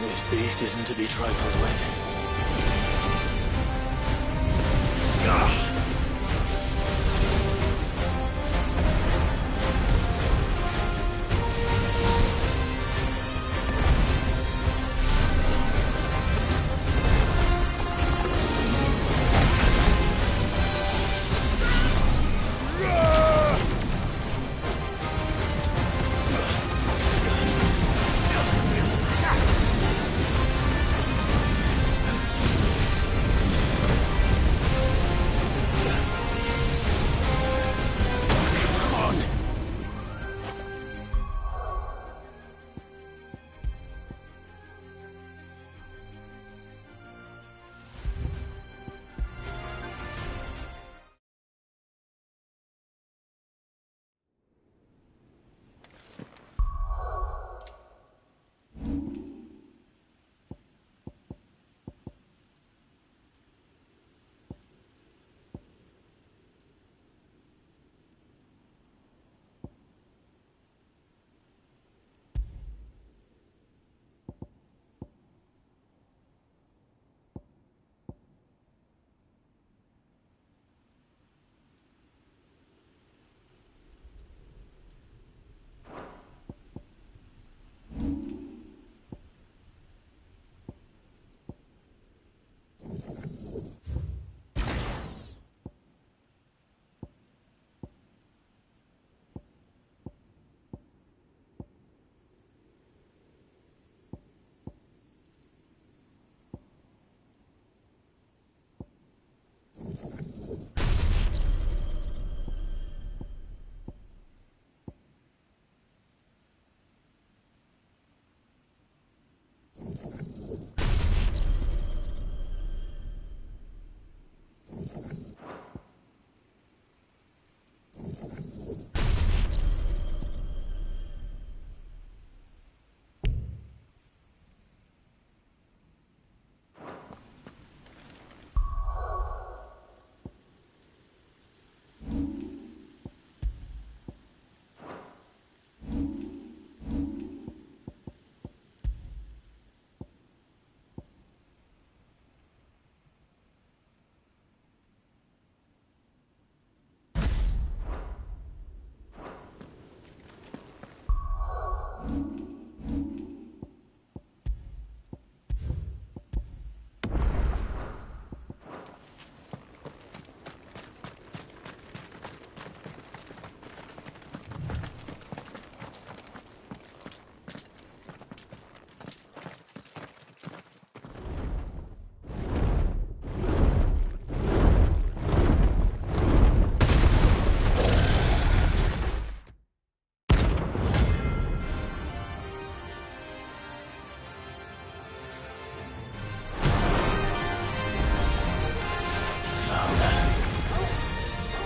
This beast isn't to be trifled with.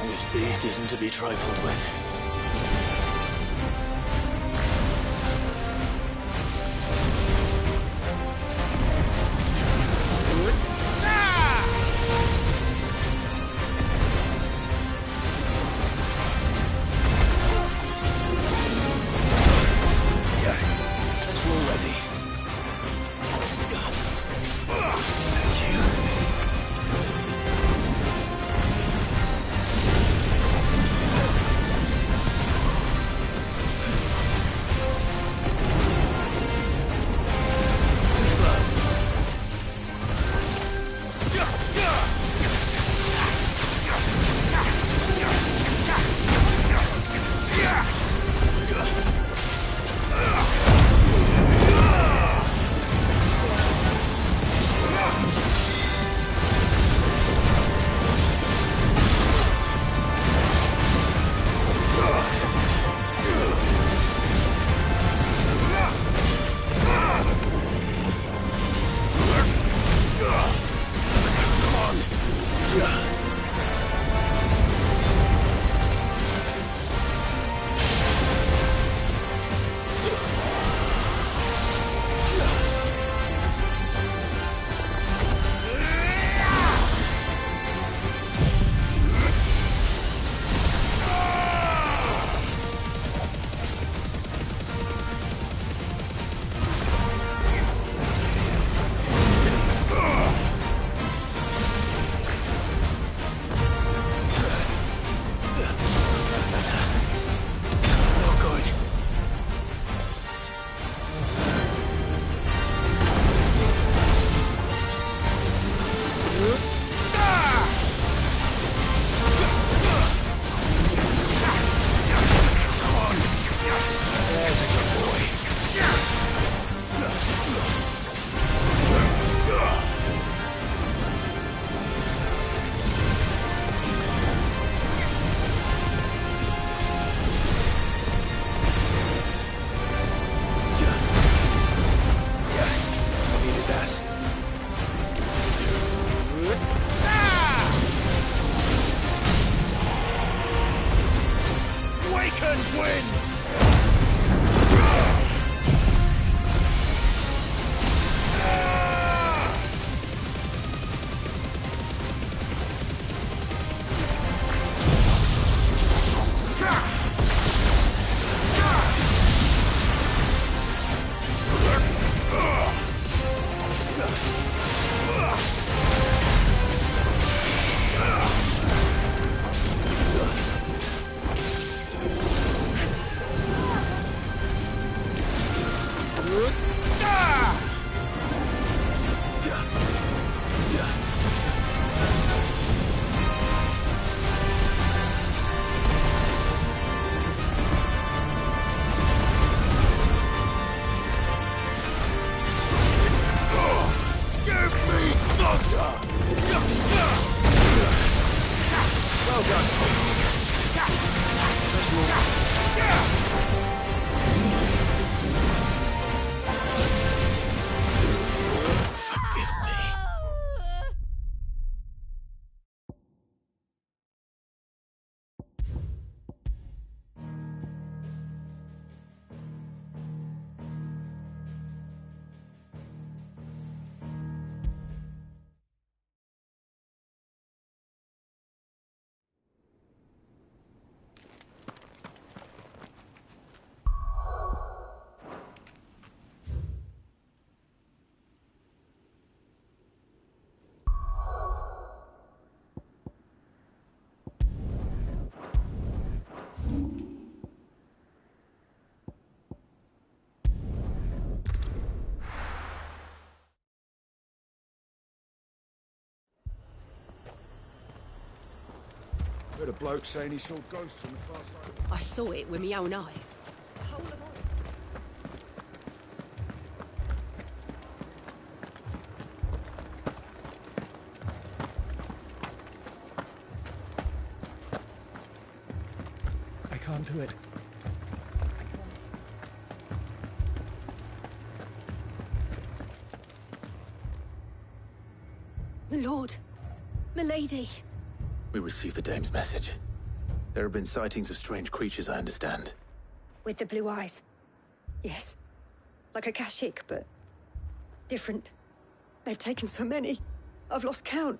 This beast isn't to be trifled with. Heard a bloke saying he saw ghosts on the far side. I saw it with my own eyes. The whole of I can't do it. My lord, my lady. We received the dame's message. There have been sightings of strange creatures, I understand. With the blue eyes. Yes. Like a Kashik, but different. They've taken so many. I've lost count.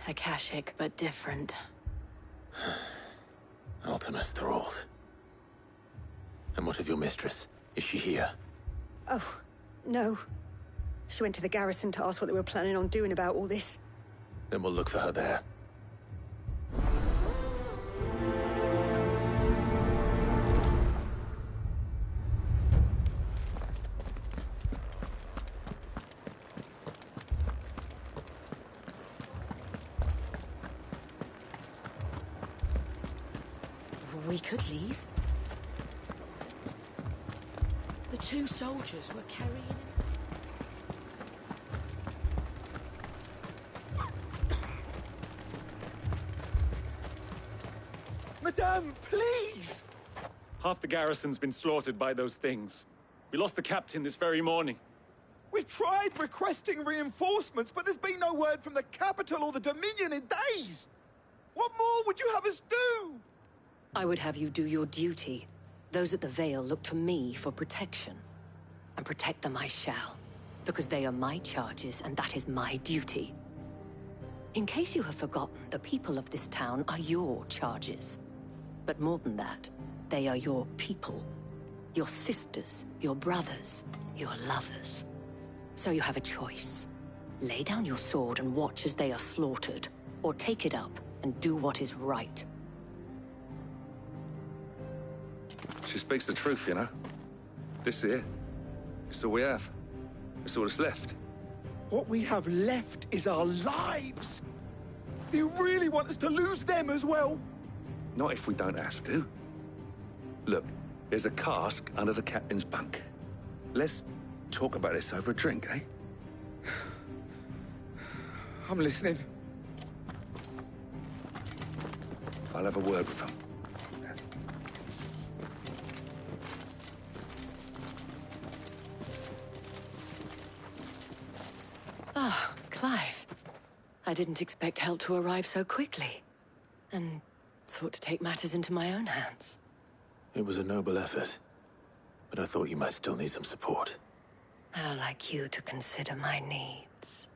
A Kashik, but different. Ultimus thralls. And what of your mistress? Is she here? Oh, no. She went to the garrison to ask what they were planning on doing about all this. Then we'll look for her there. We could leave. The two soldiers were carrying him. Madame, please! Half the garrison's been slaughtered by those things. We lost the captain this very morning. We've tried requesting reinforcements, but there's been no word from the capital or the Dominion in days! What more would you have us do? I would have you do your duty. Those at the Vale look to me for protection. And protect them I shall. Because they are my charges, and that is my duty. In case you have forgotten, the people of this town are your charges. But more than that, they are your people. Your sisters, your brothers, your lovers. So you have a choice. Lay down your sword and watch as they are slaughtered, or take it up and do what is right. She speaks the truth, you know. This here, it's all we have. It's all that's left. What we have left is our lives! Do you really want us to lose them as well? Not if we don't have to. Look, there's a cask under the captain's bunk. Let's talk about this over a drink, eh? I'm listening. I'll have a word with him. Ah, Clive. I didn't expect help to arrive so quickly. And sought to take matters into my own hands. It was a noble effort. But I thought you might still need some support. How like you to consider my needs.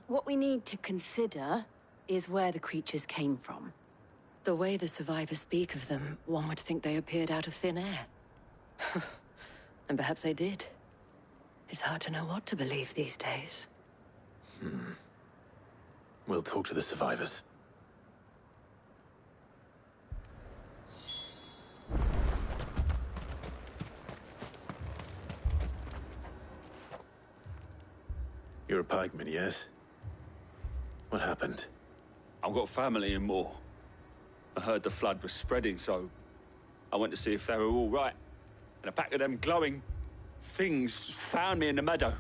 What we need to consider is where the creatures came from. The way the survivors speak of them, one would think they appeared out of thin air. And perhaps they did. It's hard to know what to believe these days. We'll talk to the survivors. You're a pikeman, yes? What happened? I've got family in Moor. I heard the flood was spreading, so I went to see if they were all right. And a pack of them glowing things found me in the meadow.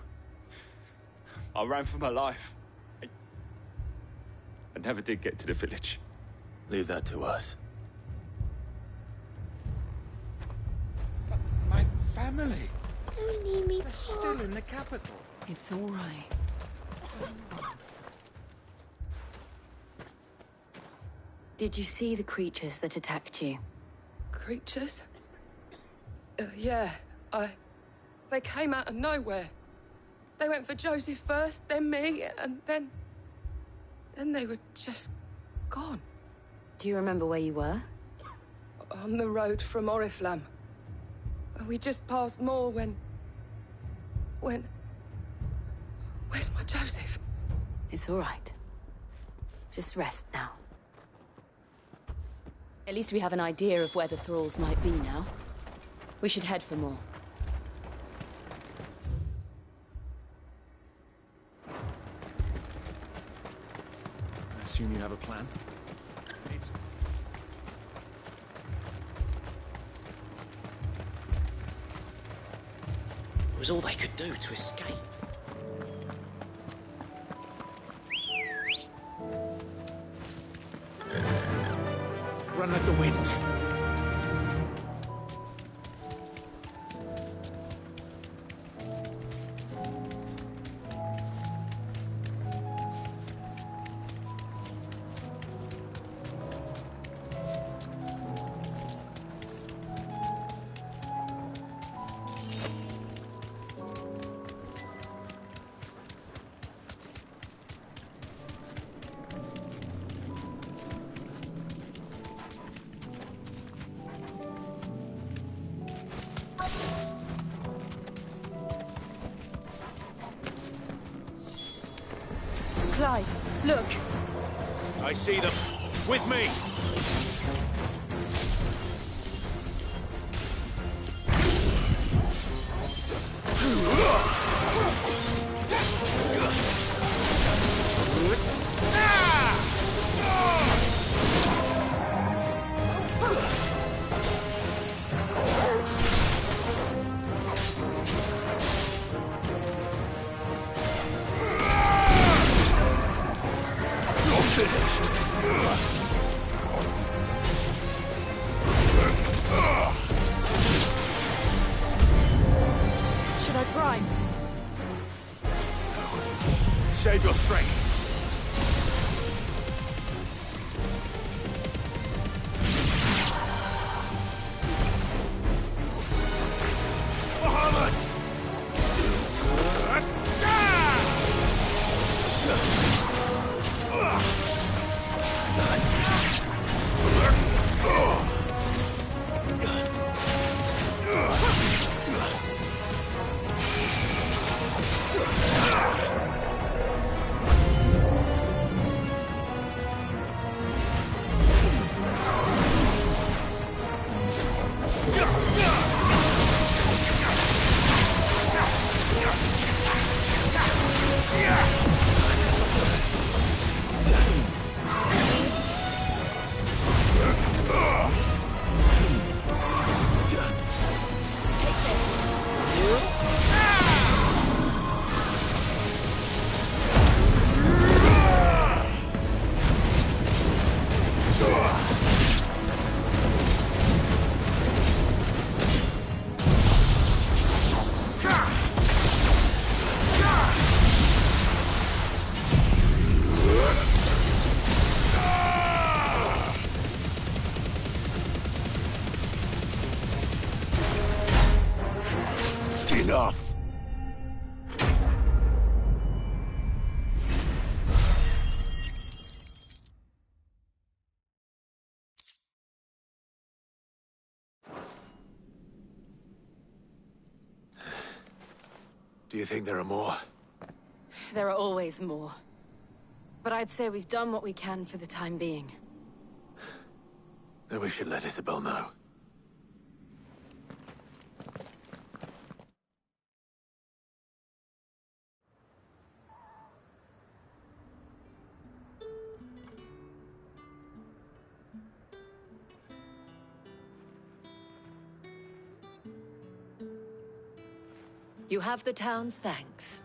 I ran for my life. I never did get to the village. Leave that to us. But my family, Don't leave me, they're still in the capital. It's all right. Did you see the creatures that attacked you? Creatures? Yeah, They came out of nowhere. They went for Joseph first, then me, and then they were just gone. Do you remember where you were? On the road from Oriflamme. We just passed Moor when... Where's my Joseph? It's all right. Just rest now. At least we have an idea of where the thralls might be now. We should head for more. assume you have a plan? It was all they could do to escape. Run like the wind. Clive, look. I see them. With me! Should I prime? Save your strength. Enough! Do you think there are more? There are always more. But I'd say we've done what we can for the time being. Then we should let Isabel know. You have the town's thanks.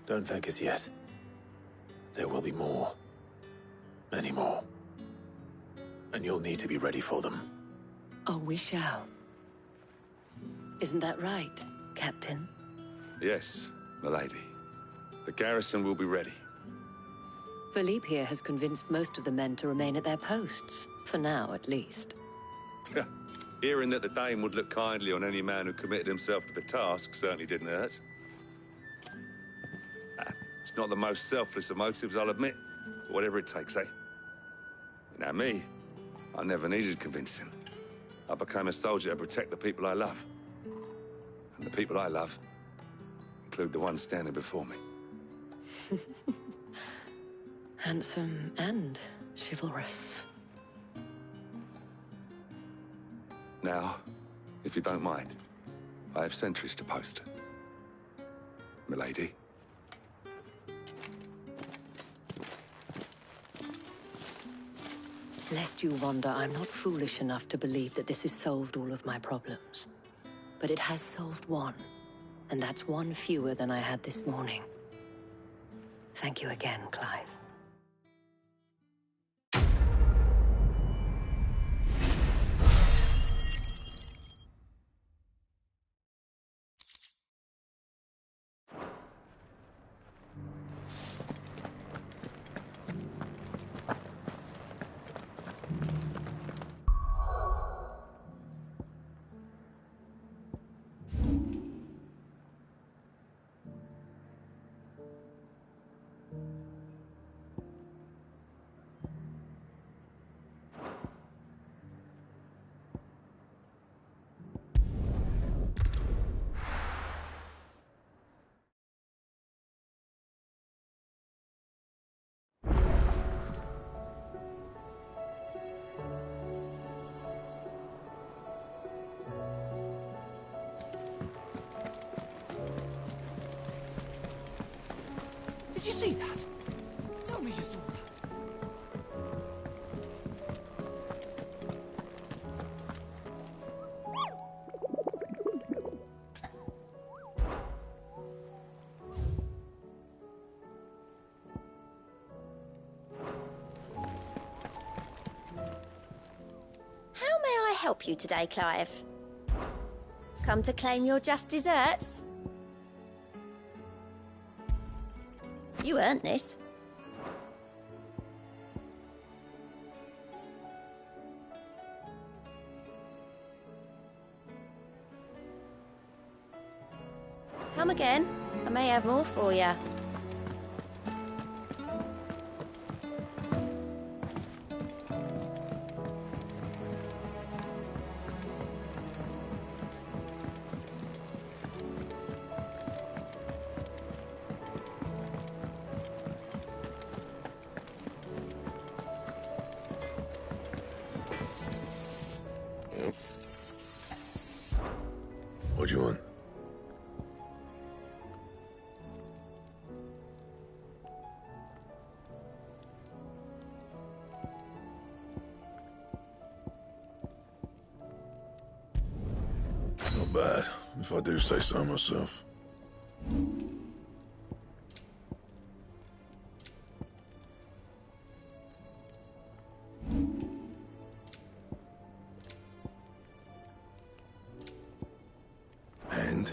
Don't thank us yet. There will be more. Many more. And you'll need to be ready for them. Oh, we shall. Isn't that right, Captain? Yes, milady. The garrison will be ready. Philippe here has convinced most of the men to remain at their posts. For now, at least. Hearing that the Dame would look kindly on any man who committed himself to the task certainly didn't hurt. It's not the most selfless of motives, I'll admit. But whatever it takes, eh? Now me, I never needed convincing. I became a soldier to protect the people I love. And the people I love include the ones standing before me. Handsome and chivalrous. Now, if you don't mind, I have sentries to post. Milady. Lest you wonder, I'm not foolish enough to believe that this has solved all of my problems. But it has solved one, and that's one fewer than I had this morning. Thank you again, Clive. Did you see that? Tell me you saw that. How may I help you today, Clive? Come to claim your just desserts? You earned this. Come again. I may have more for you. What do you want? Not bad, if I do say so myself. And?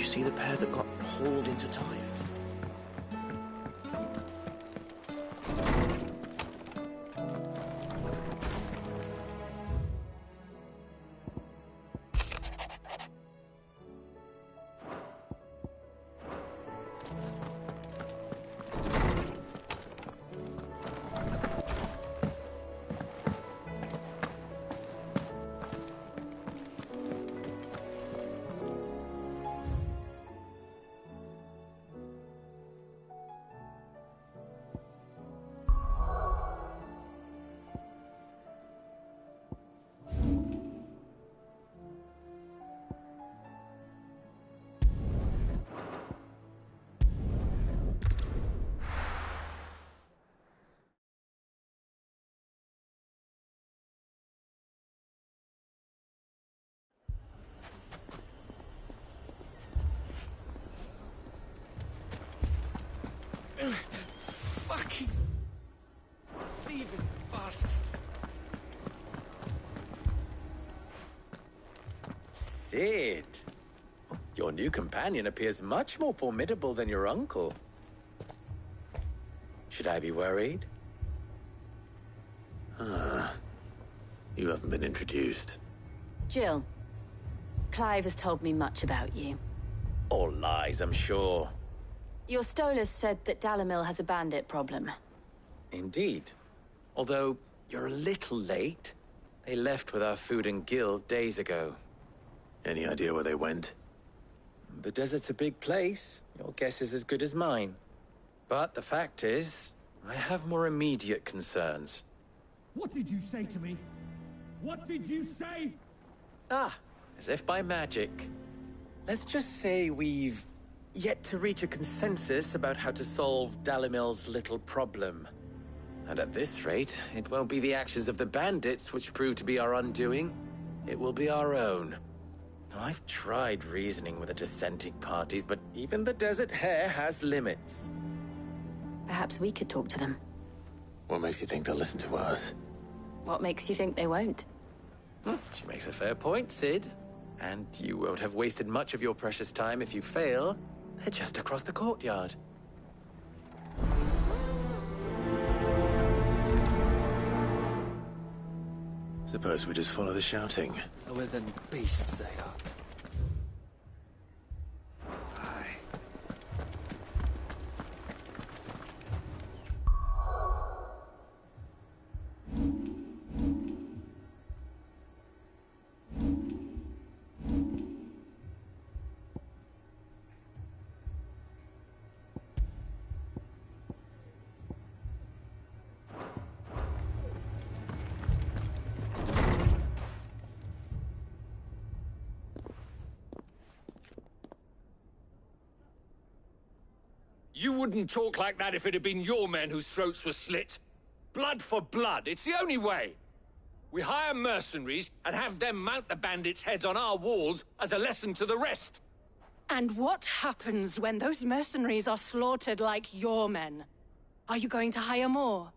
you see the pair that got hauled into time? Fucking thieving bastards. Sid! Your new companion appears much more formidable than your uncle. Should I be worried? You haven't been introduced. Jill, Clive has told me much about you. All lies, I'm sure. Your Stolas said that Dalamil has a bandit problem. Indeed. Although, you're a little late. They left with our food and guild days ago. Any idea where they went? The desert's a big place. Your guess is as good as mine. But the fact is, I have more immediate concerns. What did you say to me? What did you say? Ah, as if by magic. Let's just say we've yet to reach a consensus about how to solve Dalamil's little problem. And at this rate, it won't be the actions of the bandits which prove to be our undoing. It will be our own. I've tried reasoning with the dissenting parties, but even the Desert Hare has limits. Perhaps we could talk to them. What makes you think they'll listen to us? What makes you think they won't? She makes a fair point, Sid. And you won't have wasted much of your precious time if you fail. They're just across the courtyard. Suppose we just follow the shouting. Lower than beasts they are. Aye. You wouldn't talk like that if it had been your men whose throats were slit. Blood for blood, it's the only way. We hire mercenaries and have them mount the bandits' heads on our walls as a lesson to the rest. And what happens when those mercenaries are slaughtered like your men? Are you going to hire more?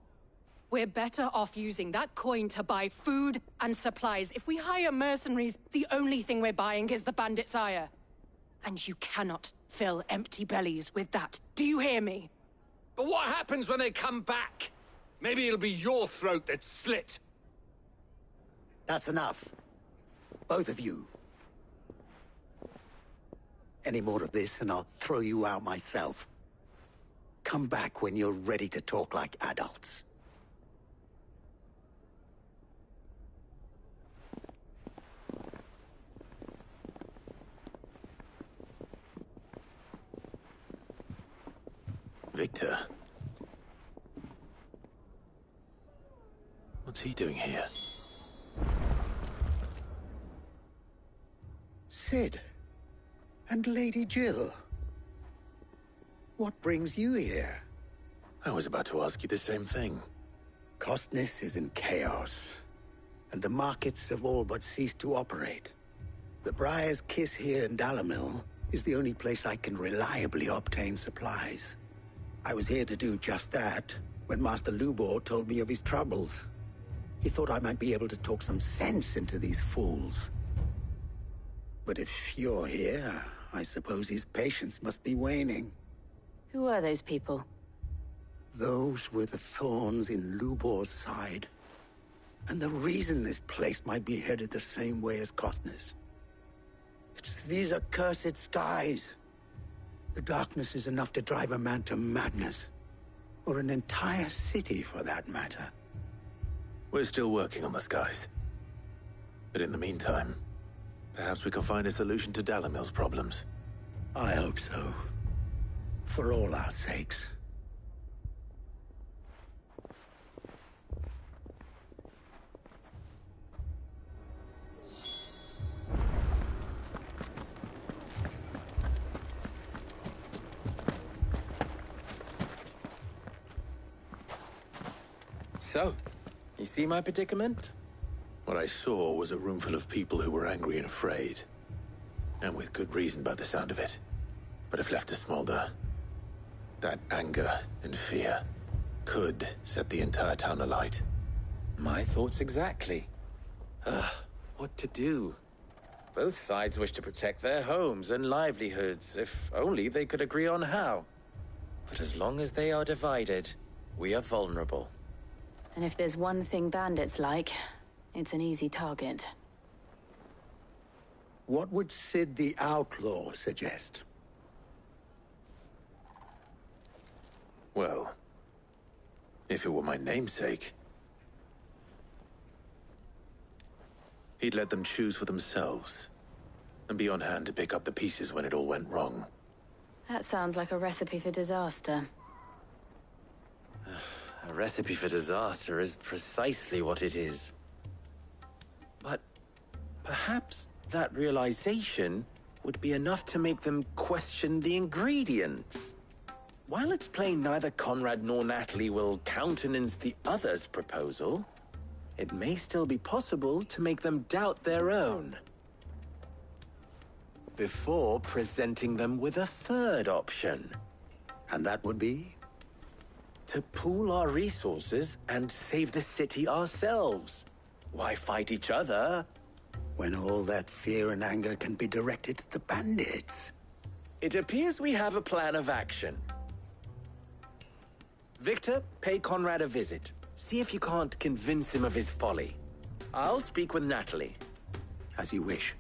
We're better off using that coin to buy food and supplies. If we hire mercenaries, the only thing we're buying is the bandits' ire. And you cannot fill empty bellies with that. Do you hear me? But what happens when they come back? Maybe it'll be your throat that's slit. That's enough. Both of you. Any more of this and I'll throw you out myself. Come back when you're ready to talk like adults. Victor. What's he doing here? Sid. And Lady Jill. What brings you here? I was about to ask you the same thing. Costness is in chaos, and the markets have all but ceased to operate. The Briar's Kiss here in Dalamil is the only place I can reliably obtain supplies. I was here to do just that when Master Lubor told me of his troubles. He thought I might be able to talk some sense into these fools. But if you're here, I suppose his patience must be waning. Who are those people? Those were the thorns in Lubor's side. And the reason this place might be headed the same way as Costner's. It's these accursed skies. The darkness is enough to drive a man to madness. Or an entire city, for that matter. We're still working on the skies. But in the meantime, perhaps we can find a solution to Dalimil's problems. I hope so. For all our sakes. So, you see my predicament? What I saw was a room full of people who were angry and afraid. And with good reason by the sound of it. But if left to smolder, that anger and fear could set the entire town alight. My thoughts exactly. What to do? Both sides wish to protect their homes and livelihoods, if only they could agree on how. But as long as they are divided, we are vulnerable. And if there's one thing bandits like, it's an easy target. What would Sid the Outlaw suggest? Well, if it were my namesake, he'd let them choose for themselves, and be on hand to pick up the pieces when it all went wrong. That sounds like a recipe for disaster. A recipe for disaster is precisely what it is. But perhaps that realization would be enough to make them question the ingredients. While it's plain neither Conrad nor Natalie will countenance the other's proposal, it may still be possible to make them doubt their own. Before presenting them with a third option. And that would be? To pool our resources and save the city ourselves. Why fight each other? When all that fear and anger can be directed at the bandits. It appears we have a plan of action. Victor, pay Conrad a visit. See if you can't convince him of his folly. I'll speak with Natalie. As you wish.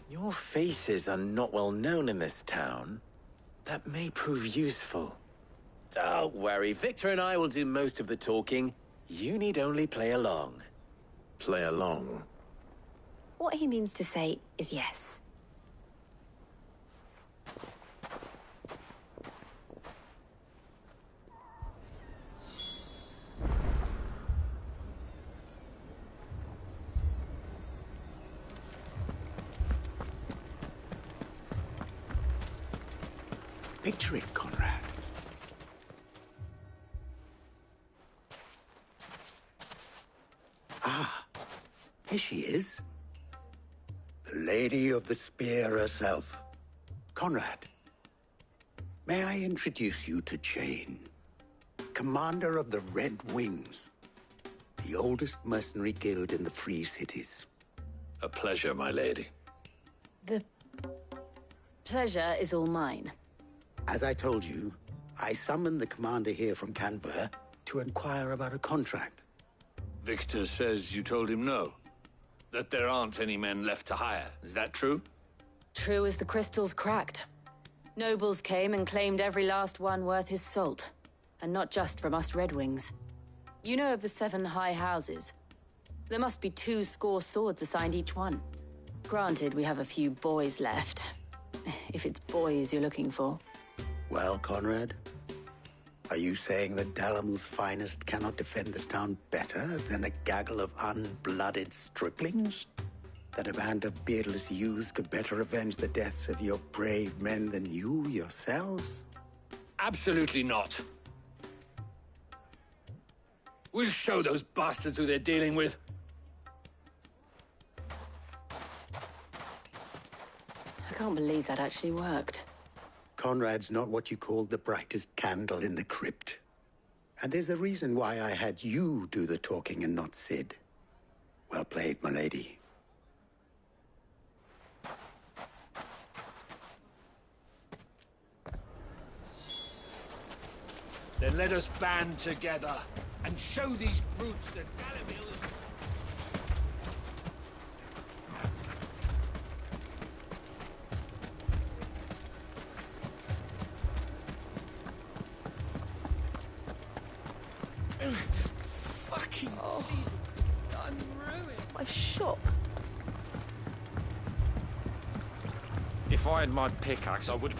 Your faces are not well known in this town. That may prove useful. Don't worry, Victor and I will do most of the talking. You need only play along. Play along? What he means to say is yes. Picture it, Conrad. Ah, here she is. The Lady of the Spear herself. Conrad, may I introduce you to Jane, commander of the Red Wings, the oldest mercenary guild in the Free Cities. A pleasure, my lady. The pleasure is all mine. As I told you, I summoned the commander here from Canver to inquire about a contract. Victor says you told him no. That there aren't any men left to hire. Is that true? True as the crystals cracked. Nobles came and claimed every last one worth his salt. And not just from us Red Wings. You know of the 7 high houses. There must be 2 swords assigned each one. Granted, we have a few boys left. If it's boys you're looking for. Well, Conrad, are you saying that Dalimil's finest cannot defend this town better than a gaggle of unblooded striplings? That a band of beardless youths could better avenge the deaths of your brave men than you yourselves? Absolutely not. We'll show those bastards who they're dealing with. I can't believe that actually worked. Conrad's not what you call the brightest candle in the crypt. And there's a reason why I had you do the talking and not Sid. Well played, my lady. Then let us band together and show these brutes that Dalimil is... Fucking... Oh, I'm ruined. My shop. If I had my pickaxe, I would...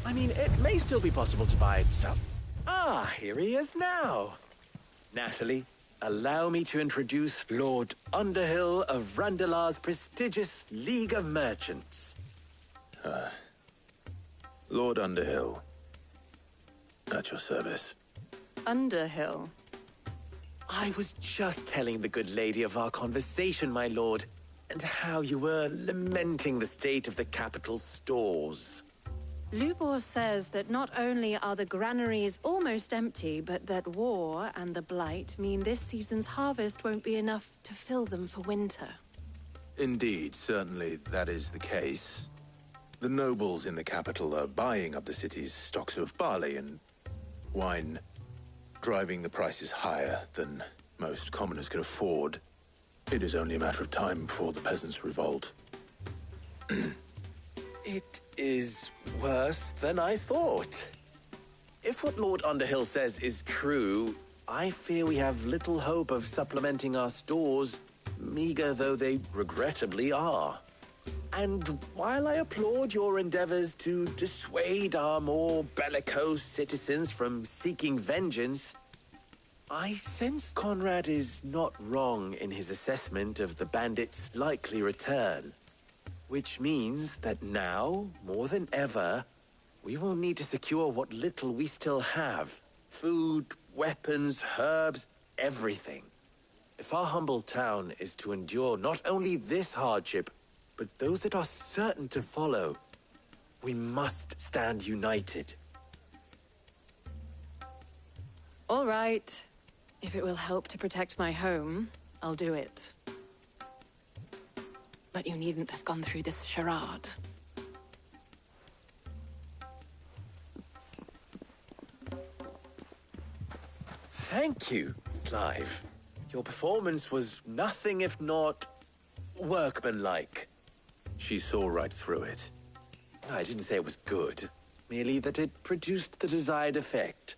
I mean, it may still be possible to buy some. Ah, here he is now. Natalie, allow me to introduce Lord Underhill of Randalar's prestigious League of Merchants. Lord Underhill. At your service. Underhill? I was just telling the good lady of our conversation, my lord, and how you were lamenting the state of the capital's stores. Lubor says that not only are the granaries almost empty, but that war and the Blight mean this season's harvest won't be enough to fill them for winter. Indeed, certainly that is the case. The nobles in the capital are buying up the city's stocks of barley and wine, driving the prices higher than most commoners can afford. It is only a matter of time before the peasants revolt. It is worse than I thought. If what Lord Underhill says is true, I fear we have little hope of supplementing our stores, meager though they regrettably are. And while I applaud your endeavors to dissuade our more bellicose citizens from seeking vengeance, I sense Conrad is not wrong in his assessment of the bandits' likely return. Which means that now, more than ever, we will need to secure what little we still have. Food, weapons, herbs, everything. If our humble town is to endure not only this hardship, but those that are certain to follow, we must stand united. All right. If it will help to protect my home, I'll do it. But you needn't have gone through this charade. Thank you, Clive. Your performance was nothing if not workmanlike. She saw right through it. I didn't say it was good, merely that it produced the desired effect.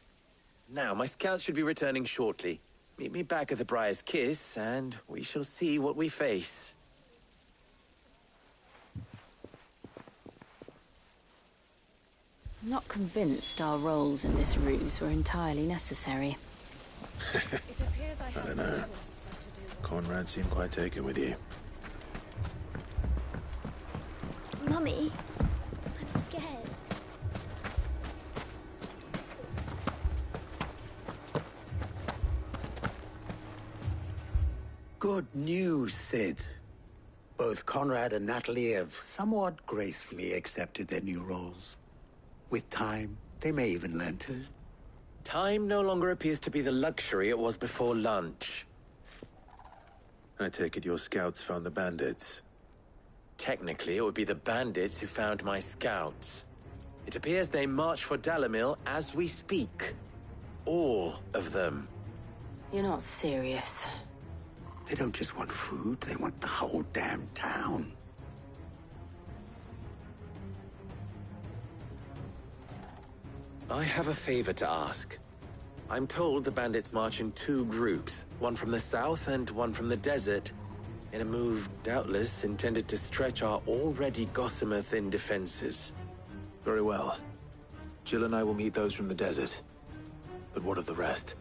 Now, my scouts should be returning shortly. Meet me back at the Briar's Kiss, and we shall see what we face. I'm not convinced our roles in this ruse were entirely necessary. It appears I don't know. Conrad seemed quite taken with you. Mummy, I'm scared. Good news, Sid. Both Conrad and Natalie have somewhat gracefully accepted their new roles. With time, they may even learn to. Time no longer appears to be the luxury it was before lunch. I take it your scouts found the bandits. Technically, it would be the bandits who found my scouts. It appears they march for Dalimil as we speak. All of them. You're not serious. They don't just want food, they want the whole damn town. I have a favor to ask. I'm told the bandits march in two groups, one from the south and one from the desert, in a move doubtless intended to stretch our already gossamer-thin defenses. Very well. Jill and I will meet those from the desert. But what of the rest?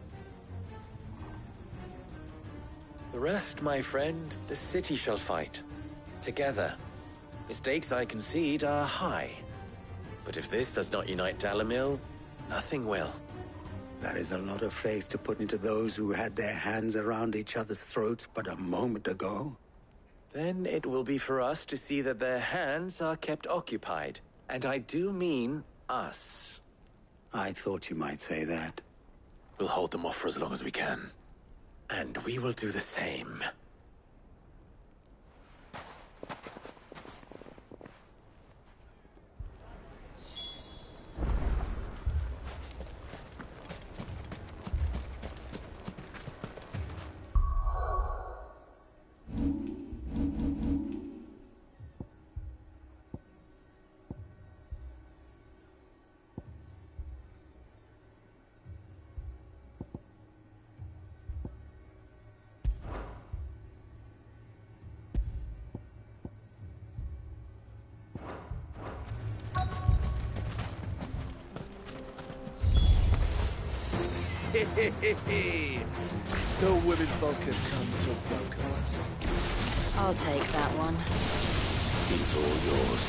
The rest, my friend, the city shall fight. Together. The stakes, I concede, are high. But if this does not unite Dalimil, nothing will. That is a lot of faith to put into those who had their hands around each other's throats but a moment ago. Then it will be for us to see that their hands are kept occupied. And I do mean us. I thought you might say that. We'll hold them off for as long as we can. And we will do the same. No women folk have come to welcome us. I'll take that one. It's all yours.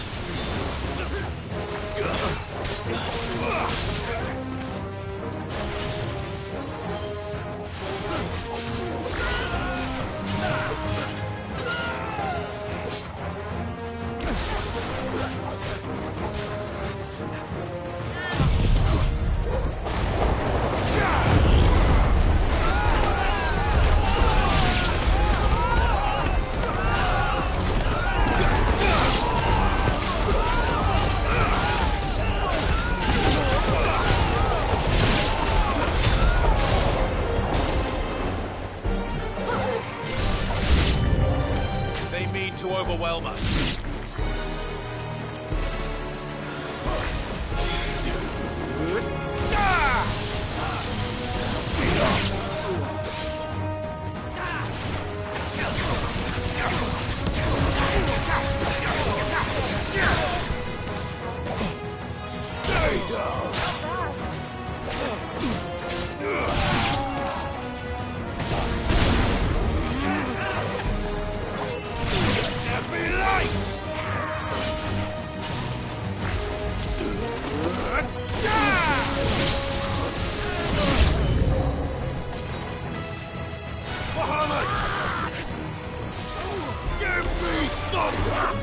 They mean to overwhelm us. Stay down. Give me thunder!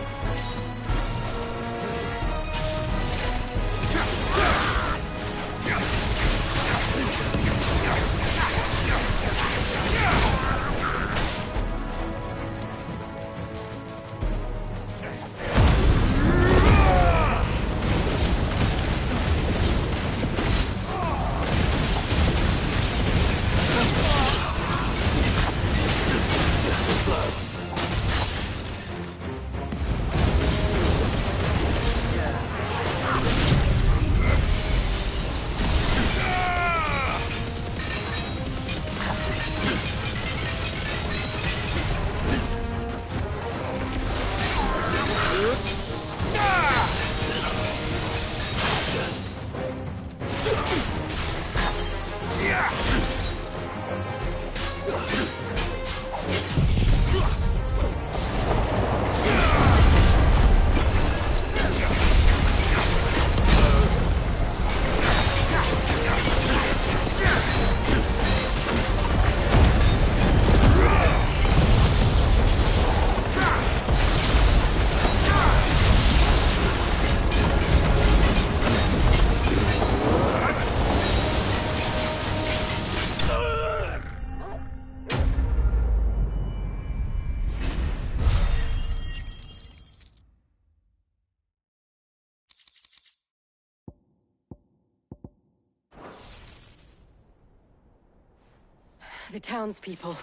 The townspeople.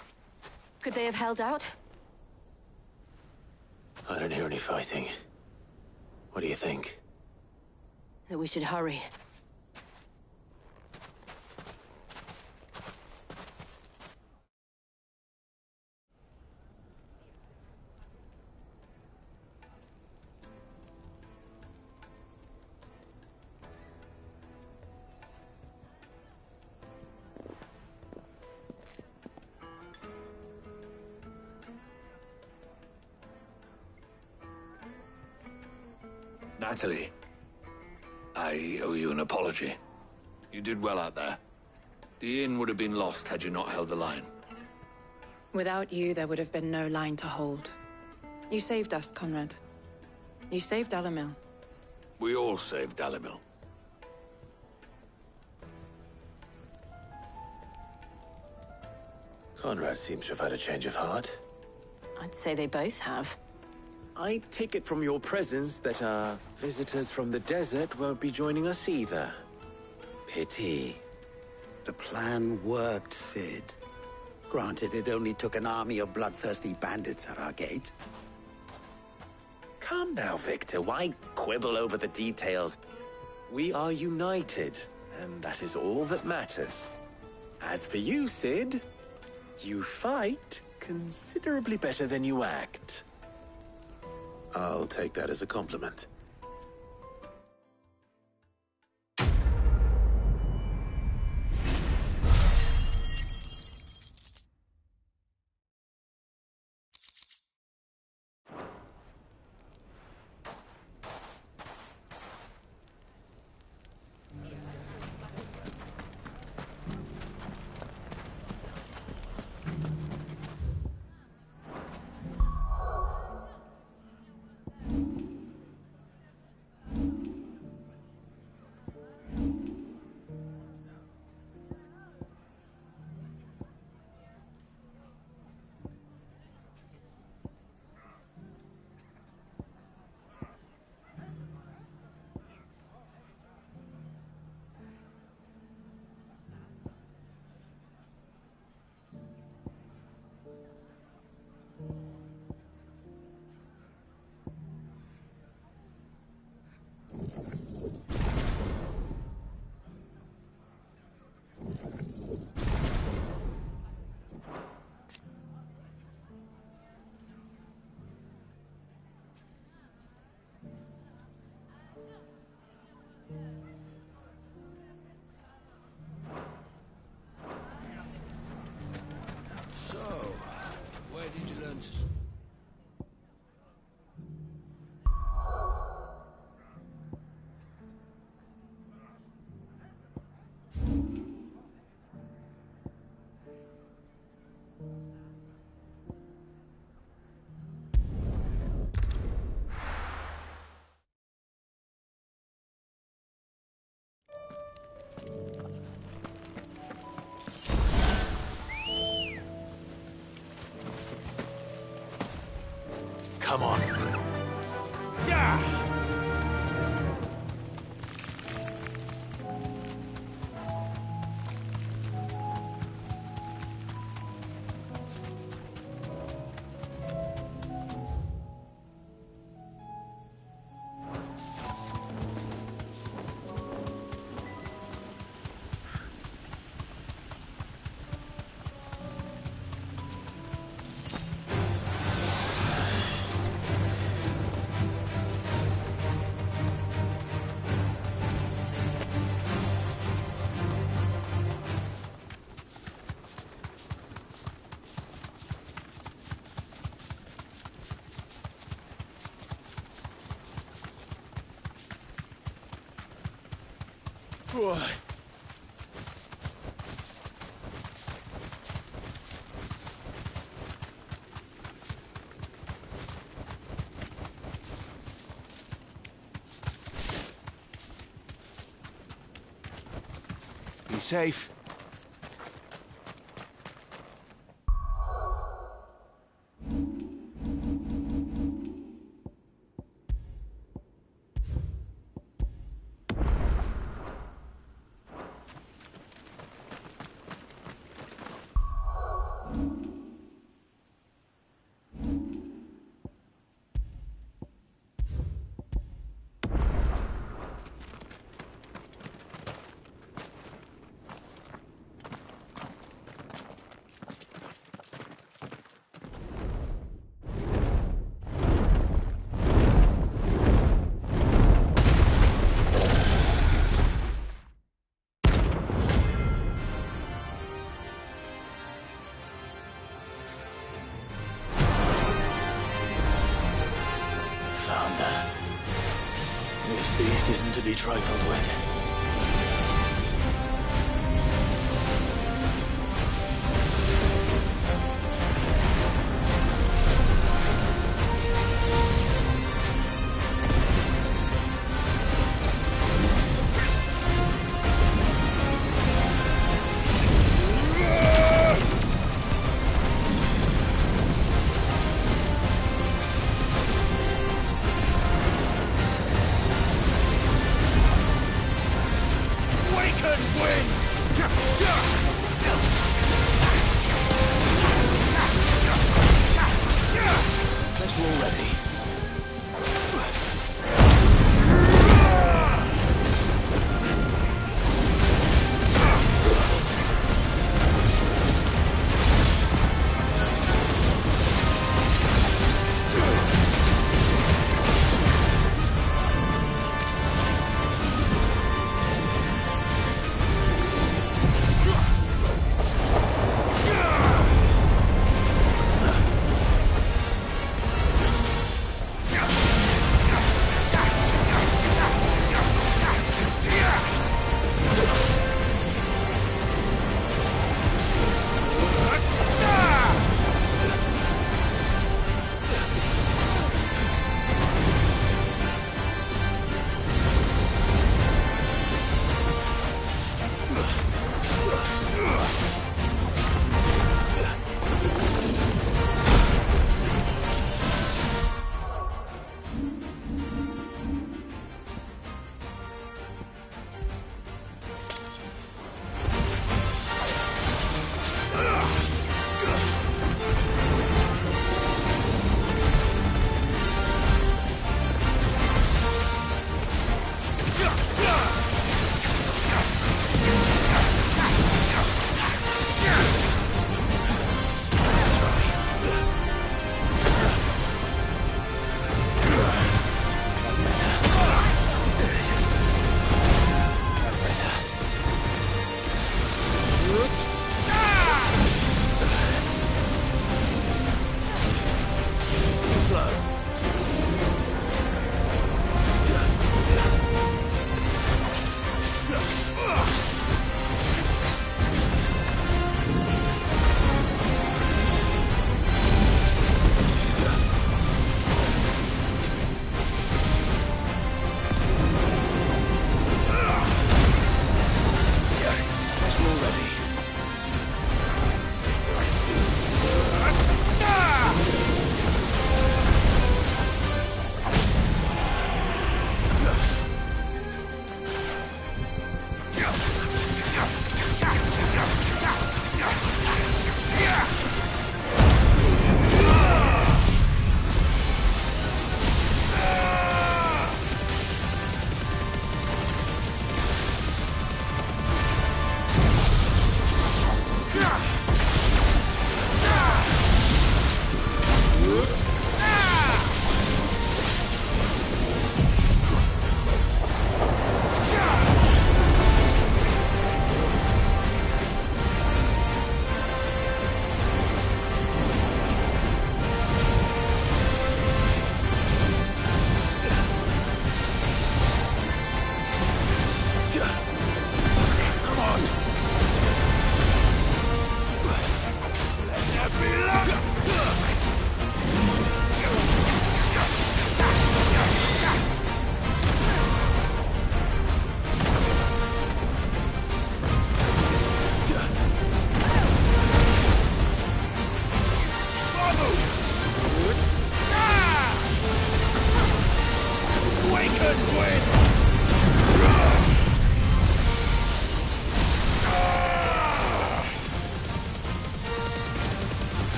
Could they have held out? I don't hear any fighting. What do you think? That we should hurry. Natalie, I owe you an apology. You did well out there. The inn would have been lost had you not held the line. Without you, there would have been no line to hold. You saved us, Conrad. You saved Dalimil. We all saved Dalimil. Conrad seems to have had a change of heart. I'd say they both have. I take it from your presence that our visitors from the desert won't be joining us either. Pity. The plan worked, Sid. Granted, it only took an army of bloodthirsty bandits at our gate. Calm now, Victor. Why quibble over the details? We are united, and that is all that matters. As for you, Sid, you fight considerably better than you act. I'll take that as a compliment. Come on. Yeah! Boy. Be safe. This beast isn't to be trifled with.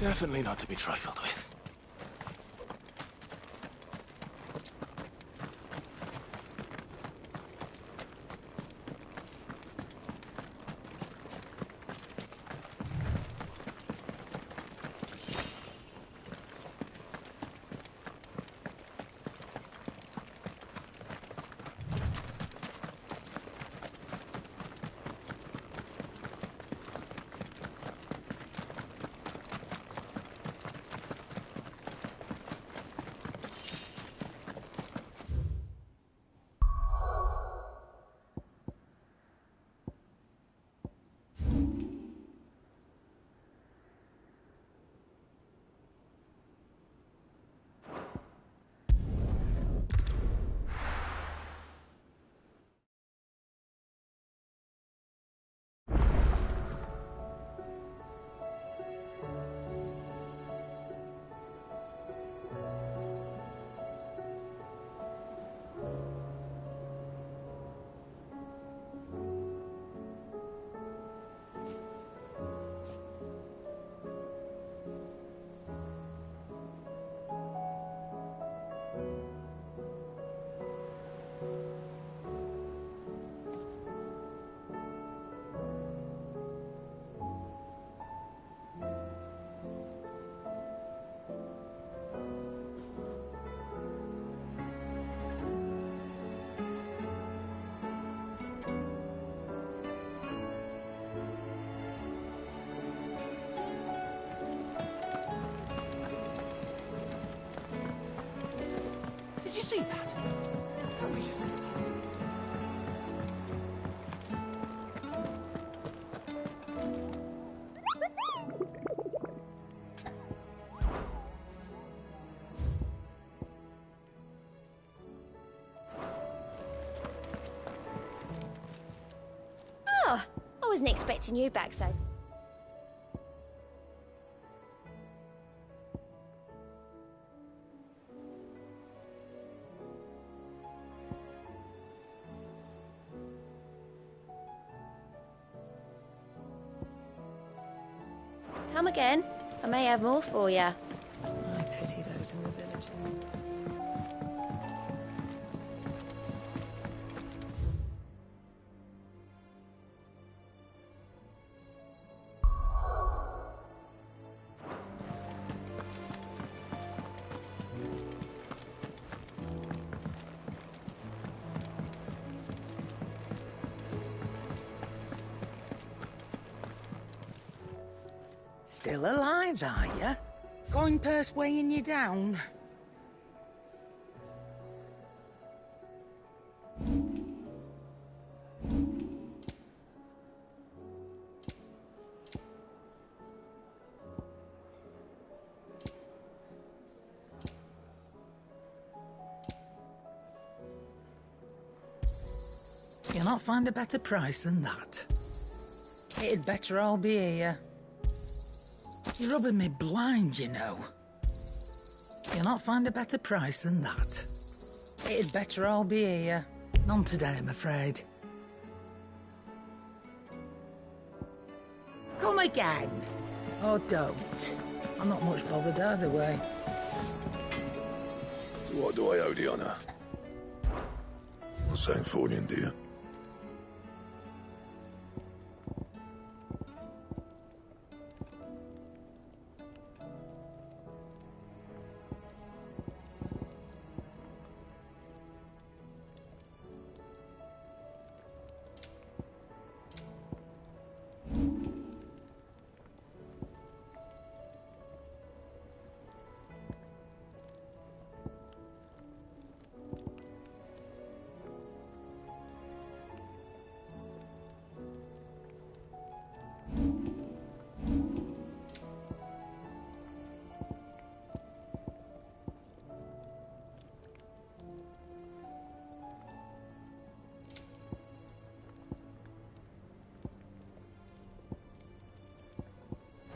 Definitely not to be trifled with. Did you see that? Tell me you saw that. Oh, I wasn't expecting you back so. Come again. I may have more for you. I pity those in the villages. Still alive, are you? Coin purse weighing you down? You'll not find a better price than that. It'd better all be here. You're rubbing me blind, you know. You'll not find a better price than that. It'd better all be here. None today, I'm afraid. Come again. Or don't. I'm not much bothered either way. What do I owe the honor? Not saying fortune, do you?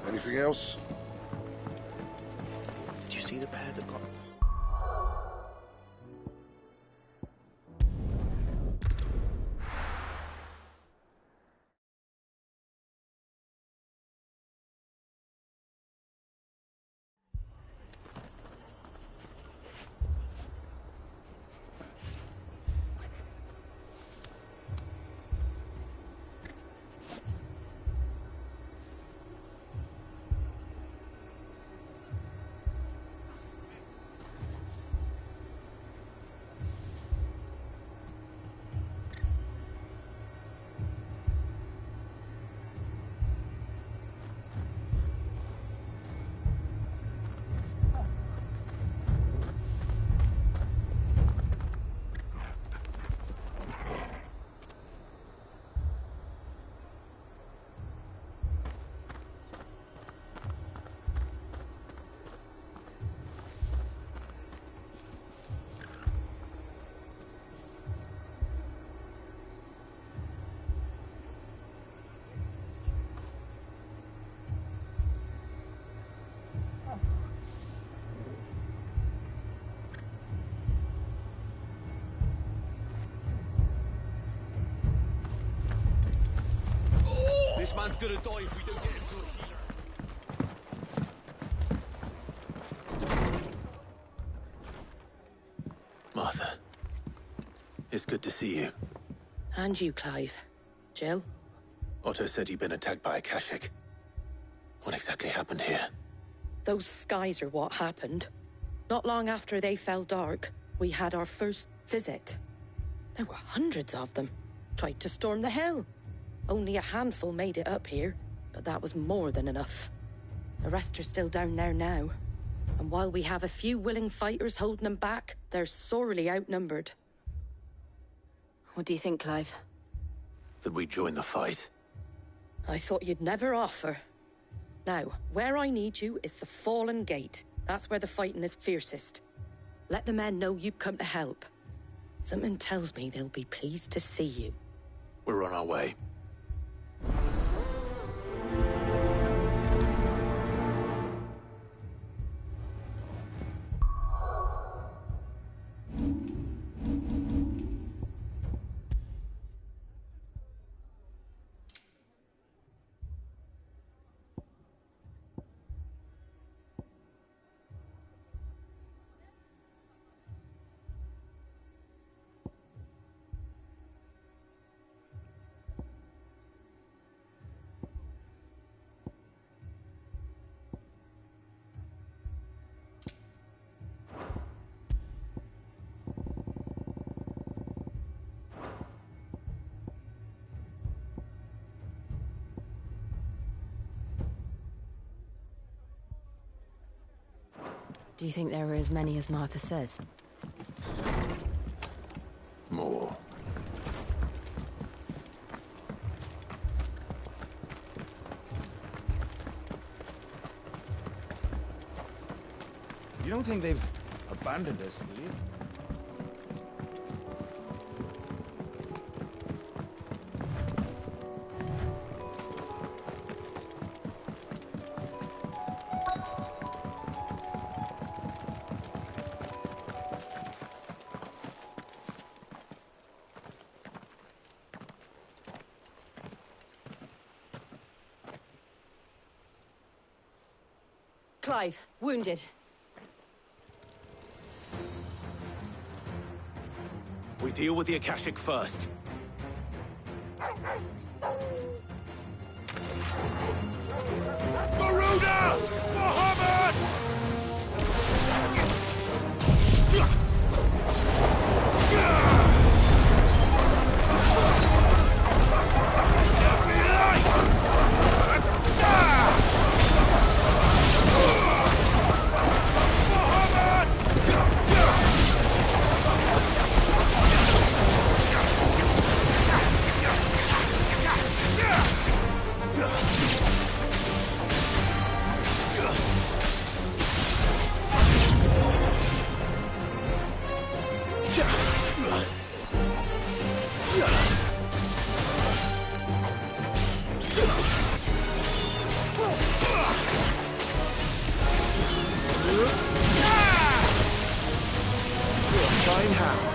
Anything else? Did you see the pair that got This man's gonna die if we don't get him to a healer. Martha. It's good to see you. And you, Clive. Jill? Otto said you'd been attacked by a Kashik. What exactly happened here? Those skies are what happened. Not long after they fell dark, we had our first visit. There were hundreds of them. Tried to storm the hill. Only a handful made it up here, but that was more than enough. The rest are still down there now. And while we have a few willing fighters holding them back, they're sorely outnumbered. What do you think, Clive? That we join the fight? I thought you'd never offer. Now, where I need you is the Fallen Gate. That's where the fighting is fiercest. Let the men know you've come to help. Something tells me they'll be pleased to see you. We're on our way. Do you think there were as many as Martha says? More. You don't think they've abandoned us, do you? Clive, wounded. We deal with the Akashic first. Garuda! Muhammad! Fine hand.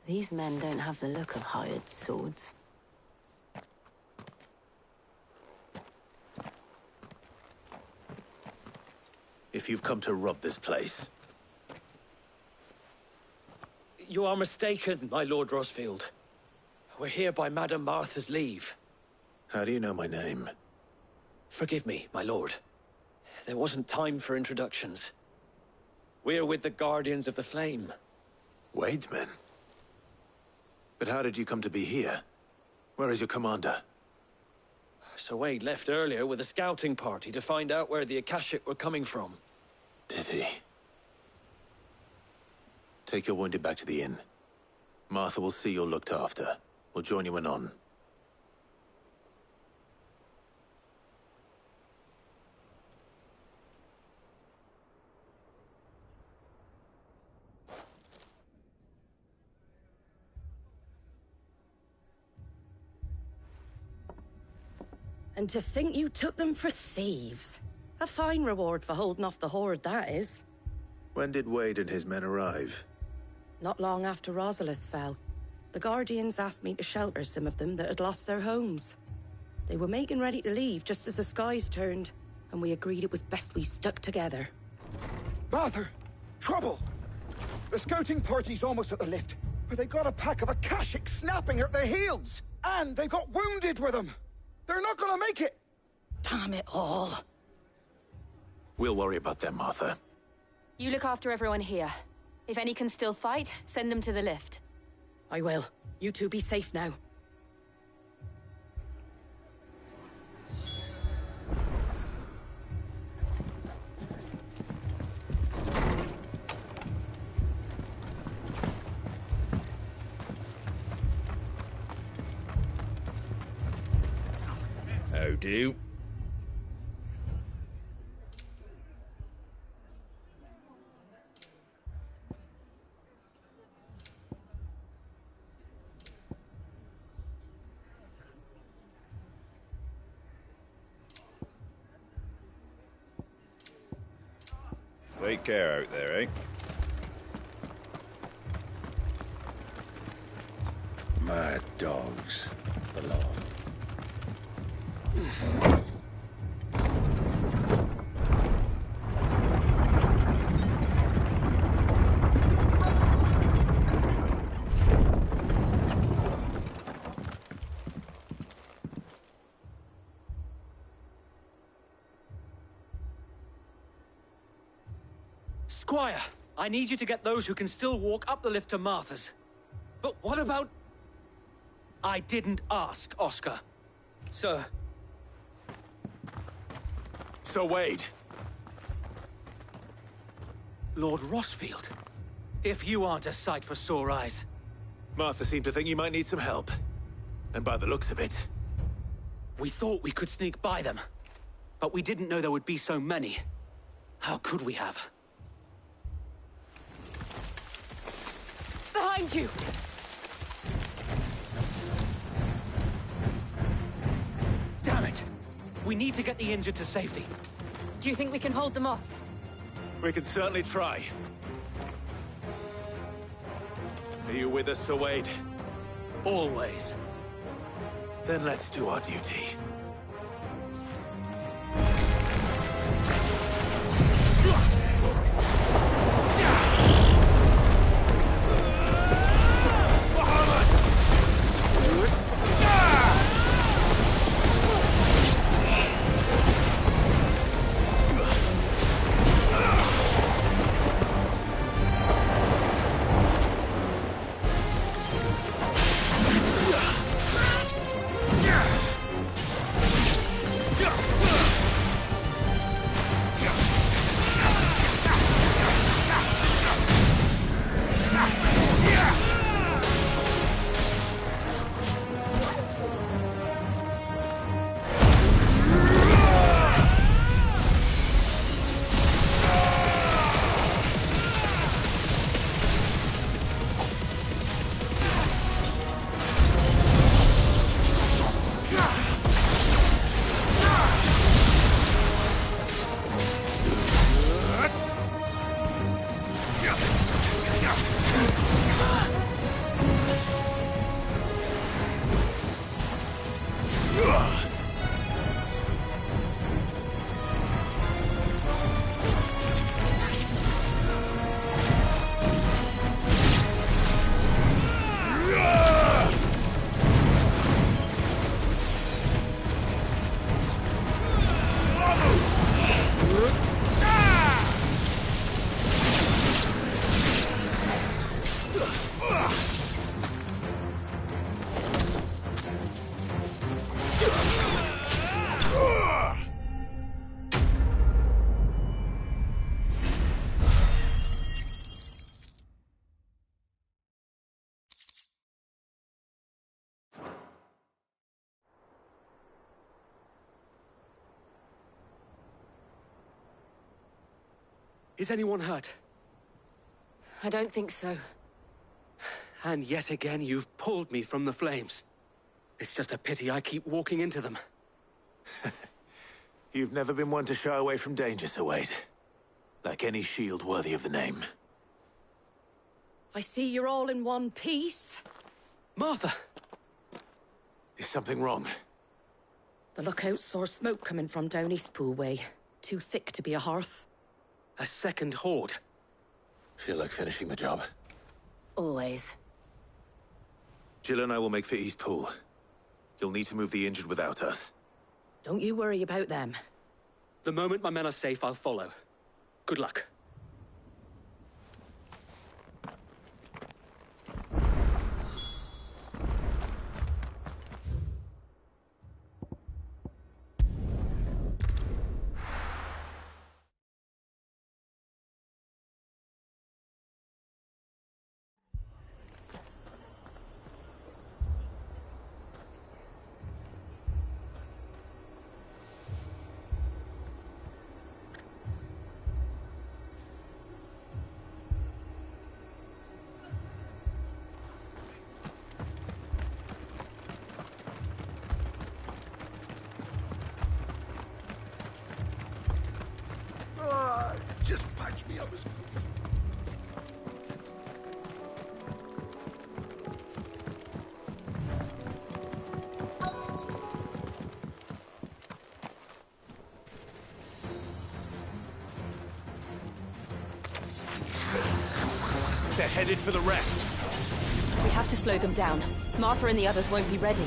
These men don't have the look of hired swords. If you've come to rob this place, You are mistaken, my Lord Rosfield. We're here by Madame Martha's leave. how do you know my name? Forgive me, my lord. There wasn't time for introductions. We're with the Guardians of the Flame. Wade's men? But how did you come to be here? Where is your commander? Sir Wade left earlier with a scouting party to find out where the Akashic were coming from. Did he? Take your wounded back to the inn. Martha will see you're looked after. We'll join you anon. And to think you took them for thieves. A fine reward for holding off the horde, that is. When did Wade and his men arrive? Not long after Rosalith fell. The Guardians asked me to shelter some of them that had lost their homes. They were making ready to leave just as the skies turned, and we agreed it was best we stuck together. Martha! Trouble! The scouting party's almost at the lift, but they got a pack of Akashic snapping at their heels! And they've got wounded with them! They're not gonna make it! Damn it all. We'll worry about them, Martha. You look after everyone here. If any can still fight, send them to the lift. I will. You two be safe now. How do? Take care out there, eh? Mad dogs. The law. Squire, I need you to get those who can still walk up the lift to Martha's. But what about... I didn't ask, Oscar. Sir. Sir Wade. Lord Rosfield. If you aren't a sight for sore eyes. Martha seemed to think you might need some help. And by the looks of it... We thought we could sneak by them. But we didn't know there would be so many. How could we have? Behind you! Damn it! We need to get the injured to safety. Do you think we can hold them off? We can certainly try. Are you with us, Sir Wade? Always. Then let's do our duty. Is anyone hurt? I don't think so. And yet again, you've pulled me from the flames. It's just a pity I keep walking into them. You've never been one to shy away from danger, Sir Wade. Like any shield worthy of the name. I see you're all in one piece. Martha! Is something wrong? The lookout saw smoke coming from down Eastpool way. Too thick to be a hearth. A second horde. Feel like finishing the job? Always. Jill and I will make for Eastpool. You'll need to move the injured without us. Don't you worry about them. The moment my men are safe, I'll follow. Good luck. Just patch me up as quick. They're headed for the rest. We have to slow them down. Martha and the others won't be ready.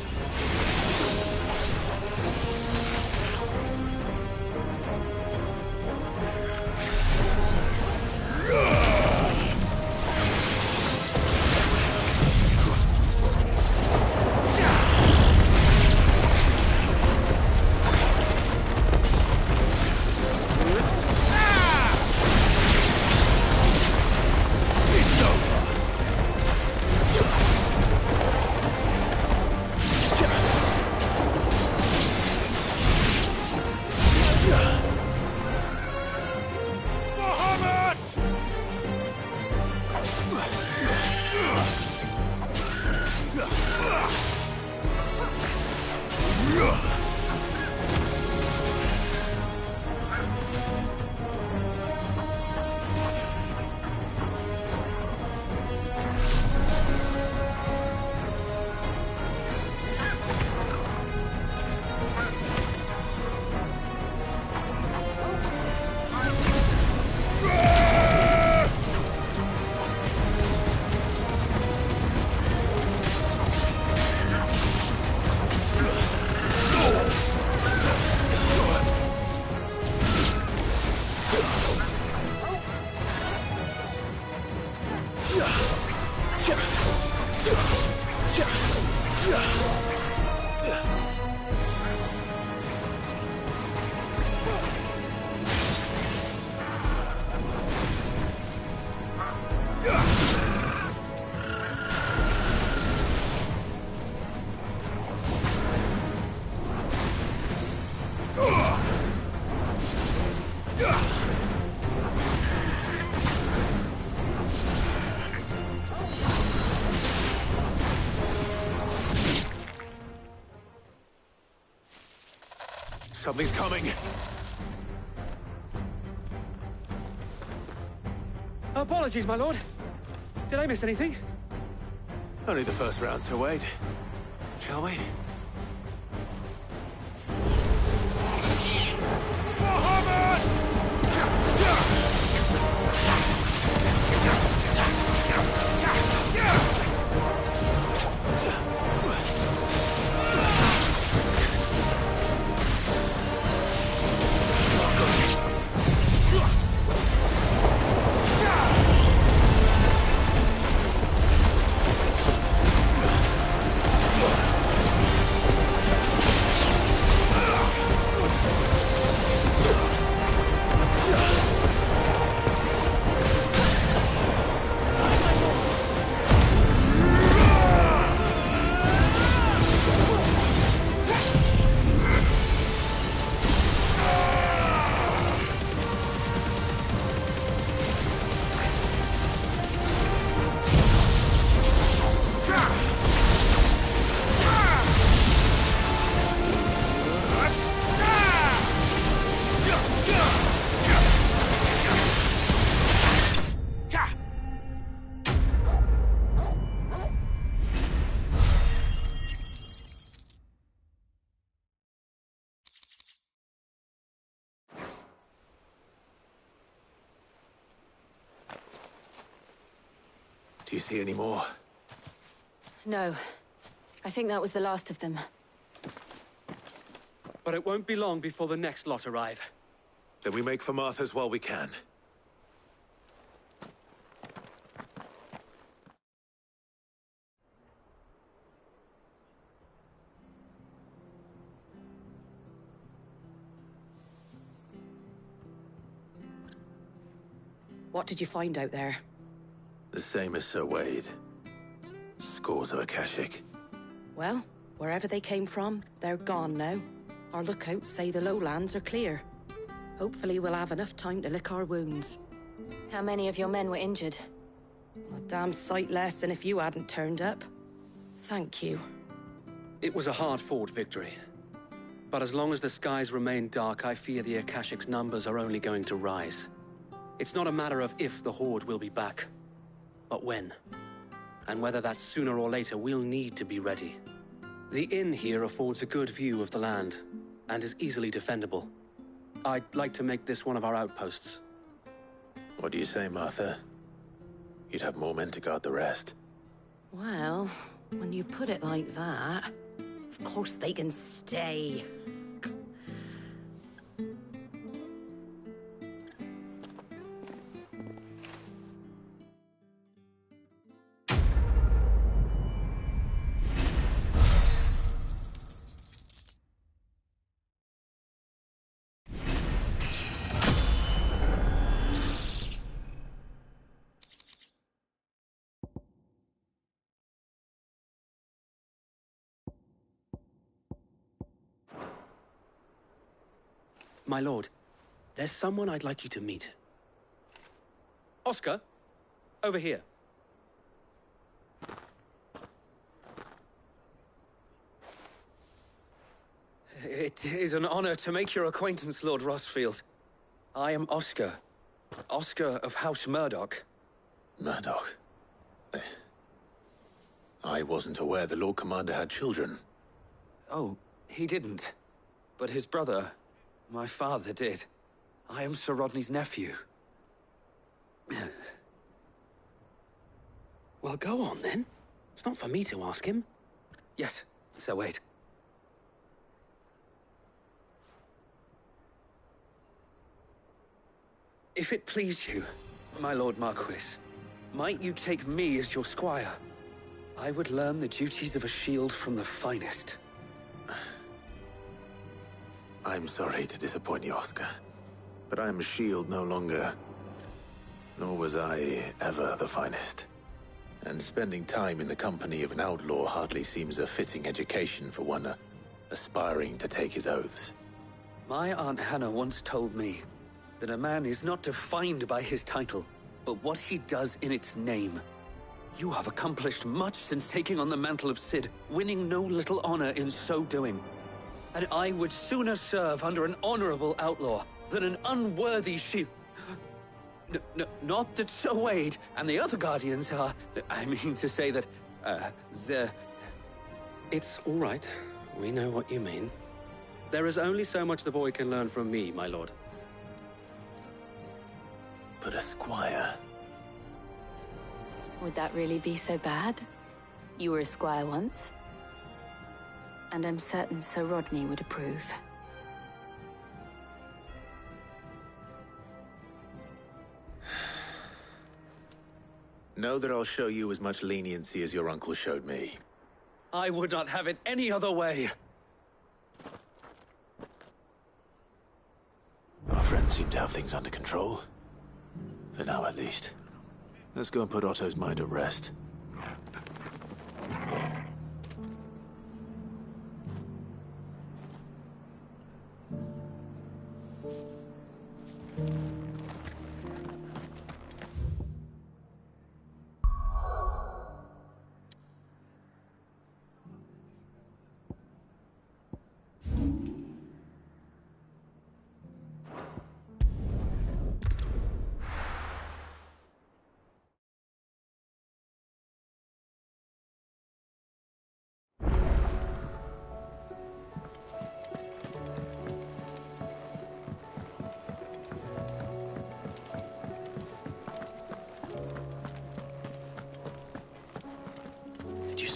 Something's coming. Apologies, my lord. Did I miss anything? Only the first round, Sir Wade. Shall we? Do you see any more? No. I think that was the last of them. But it won't be long before the next lot arrive. Then we make for Martha's while we can. What did you find out there? The same as Sir Wade. Scores of Akashic. Well, wherever they came from, they're gone now. Our lookouts say the lowlands are clear. Hopefully we'll have enough time to lick our wounds. How many of your men were injured? A damn sight less than if you hadn't turned up. Thank you. It was a hard-fought victory. But as long as the skies remain dark, I fear the Akashic's numbers are only going to rise. It's not a matter of if the Horde will be back, but when. And whether that's sooner or later, we'll need to be ready. The inn here affords a good view of the land, and is easily defendable. I'd like to make this one of our outposts. What do you say, Martha? You'd have more men to guard the rest. Well, when you put it like that, of course they can stay. My lord, there's someone I'd like you to meet. Oscar, over here. It is an honor to make your acquaintance, Lord Rossfield. I am Oscar. Oscar of House Murdoch. Murdoch? I wasn't aware the Lord Commander had children. Oh, he didn't. But his brother, my father, did. I am Sir Rodney's nephew. Well, go on, then. It's not for me to ask him. Yes, Sir Wade. If it please you, my Lord Marquis, might you take me as your squire? I would learn the duties of a shield from the finest. I'm sorry to disappoint you, Oscar, but I'm a shield no longer. Nor was I ever the finest. And spending time in the company of an outlaw hardly seems a fitting education for one aspiring to take his oaths. My Aunt Hannah once told me that a man is not defined by his title, but what he does in its name. You have accomplished much since taking on the mantle of Cid, winning no little honor in so doing. And I would sooner serve under an honorable outlaw than an unworthy shield. Not that Sir Wade and the other Guardians are... I mean to say that, they're... It's all right. We know what you mean. There is only so much the boy can learn from me, my lord. But a squire... Would that really be so bad? You were a squire once. And I'm certain Sir Rodney would approve. Know that I'll show you as much leniency as your uncle showed me. I would not have it any other way. Our friends seem to have things under control. For now, at least. Let's go and put Otto's mind at rest.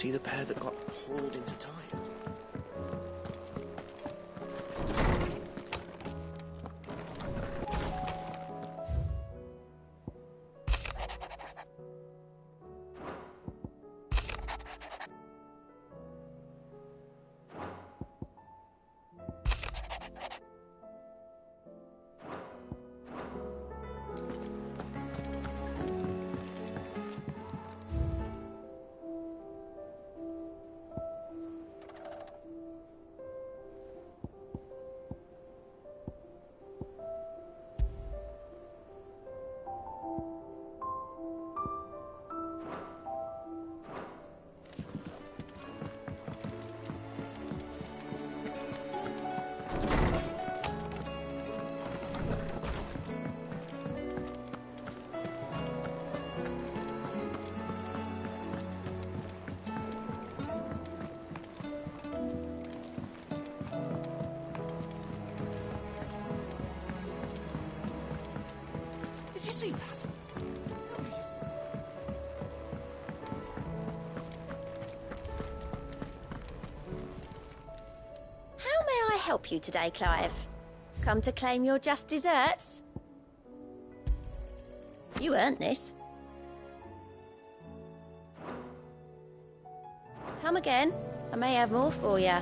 see the pair that got hauled into Tyres? Did you see that? How may I help you today, Clive? Come to claim your just desserts? You earned this. Come again. I may have more for you.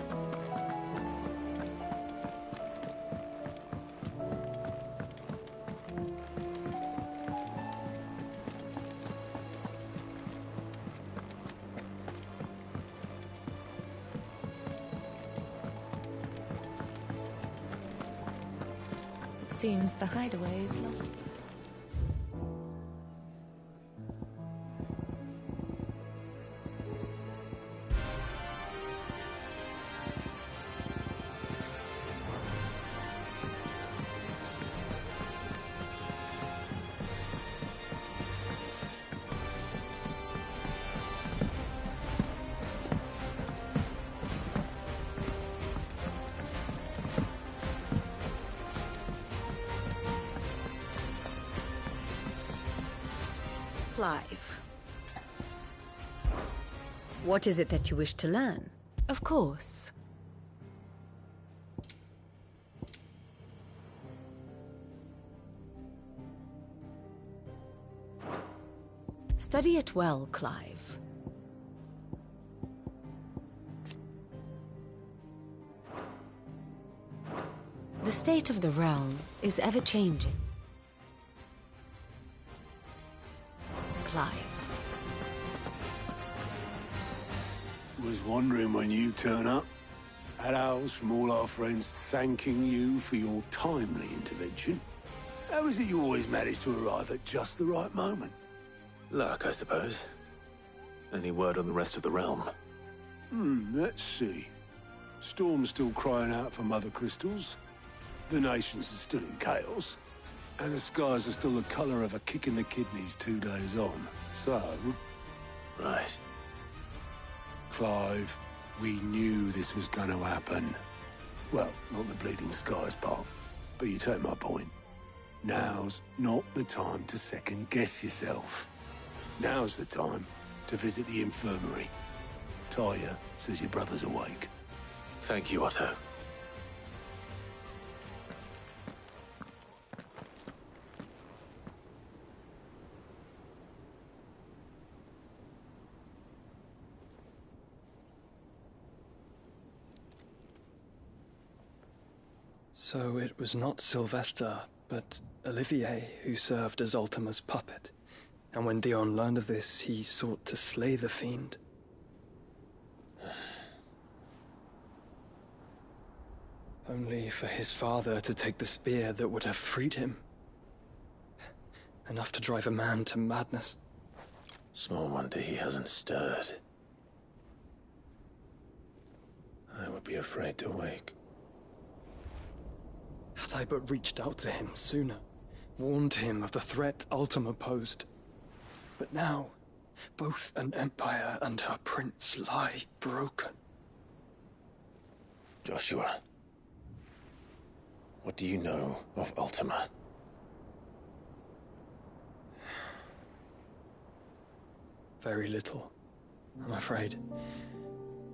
Seems the hideaway is lost. Clive. What is it that you wish to learn? Of course. Study it well, Clive. The state of the realm is ever-changing. Clive. Was wondering when you turn up. Had owls from all our friends thanking you for your timely intervention. How is it you always manage to arrive at just the right moment? Luck, I suppose. Any word on the rest of the realm? Let's see. Storm's still crying out for mother crystals. The nations are still in chaos. And the skies are still the colour of a kick in the kidneys 2 days on. So... Right. Clive, we knew this was going to happen. Well, not the bleeding skies part, but you take my point. Now's not the time to second-guess yourself. Now's the time to visit the infirmary. Talia says your brother's awake. Thank you, Otto. So it was not Sylvester, but Olivier who served as Ultima's puppet. And when Dion learned of this, he sought to slay the fiend. Only for his father to take the spear that would have freed him. Enough to drive a man to madness. Small wonder he hasn't stirred. I would be afraid to wake. Had I but reached out to him sooner, warned him of the threat Ultima posed. But now, both an empire and her prince lie broken. Joshua, what do you know of Ultima? Very little. I'm afraid.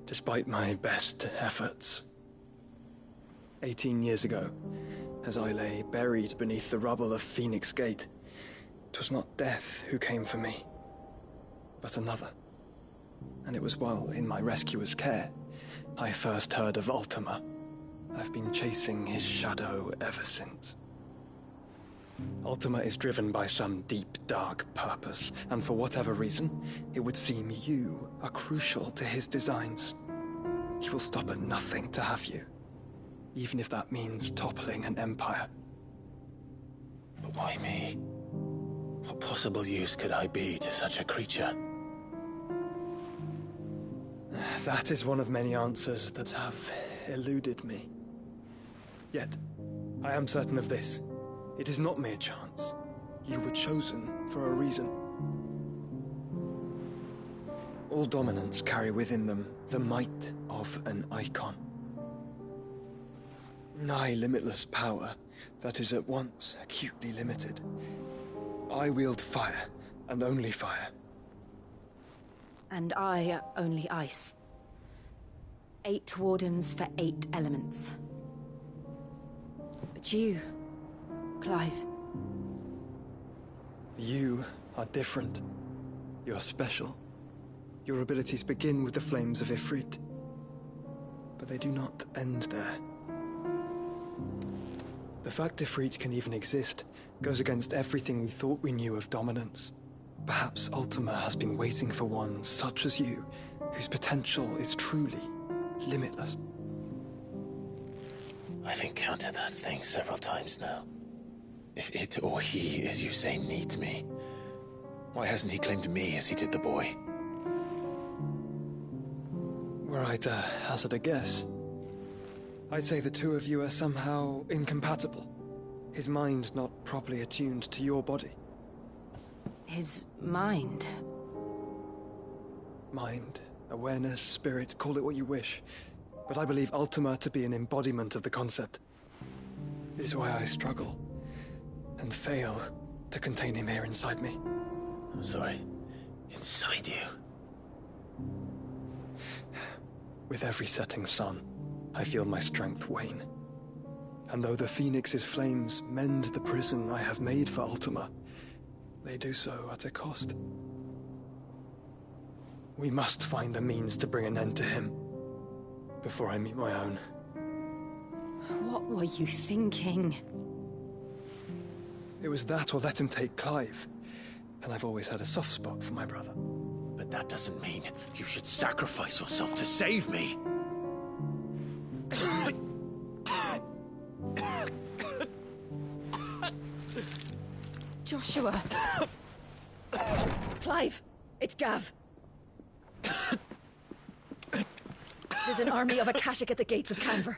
Despite my best efforts. 18 years ago, as I lay buried beneath the rubble of Phoenix Gate, 'twas not death who came for me, but another. And it was while in my rescuer's care, I first heard of Ultima. I've been chasing his shadow ever since. Ultima is driven by some deep, dark purpose, and for whatever reason, it would seem you are crucial to his designs. He will stop at nothing to have you, even if that means toppling an empire. But why me? What possible use could I be to such a creature? That is one of many answers that have eluded me. Yet, I am certain of this. It is not mere chance. You were chosen for a reason. All dominants carry within them the might of an icon. Nigh limitless power that is at once acutely limited. I wield fire, and only fire. And I only ice. 8 wardens for 8 elements. But you, Clive. You are different. You're special. Your abilities begin with the flames of Ifrit. But they do not end there. The fact Ifrit can even exist goes against everything we thought we knew of dominance. Perhaps Ultima has been waiting for one such as you, whose potential is truly limitless. I've encountered that thing several times now. If it or he, as you say, needs me, why hasn't he claimed me as he did the boy? Were I to hazard a guess, I'd say the two of you are somehow incompatible. His mind not properly attuned to your body. His mind? Mind, awareness, spirit, call it what you wish. But I believe Ultima to be an embodiment of the concept. It is why I struggle and fail to contain him here inside me. I'm sorry. Inside you? With every setting sun, I feel my strength wane. And though the Phoenix's flames mend the prison I have made for Ultima, they do so at a cost. We must find a means to bring an end to him before I meet my own. What were you thinking? It was that or let him take Clive. And I've always had a soft spot for my brother. But that doesn't mean you should sacrifice yourself to save me. Joshua. Clive, it's Gav. There's an army of Akashic at the gates of Canver.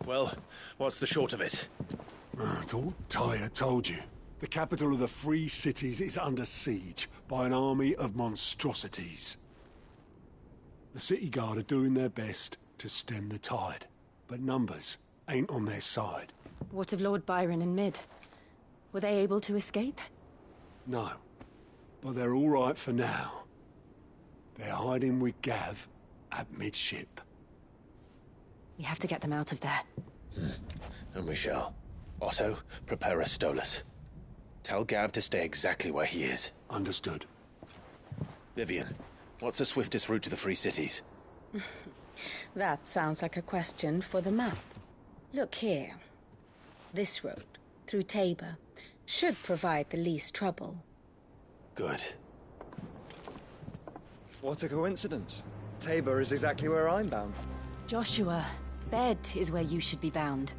Well, what's the short of it? I thought Tyre told you. The capital of the Free Cities is under siege by an army of monstrosities. The City Guard are doing their best to stem the tide, but numbers ain't on their side. What of Lord Byron and Mid? Were they able to escape? No, but they're all right for now. They're hiding with Gav at midship. We have to get them out of there. And we shall. Otto, prepare a Stolas. Tell Gav to stay exactly where he is. Understood. Vivian, what's the swiftest route to the Free Cities? That sounds like a question for the map. Look here. This road, through Tabor, should provide the least trouble. Good. What a coincidence. Tabor is exactly where I'm bound. Joshua, bed is where you should be bound.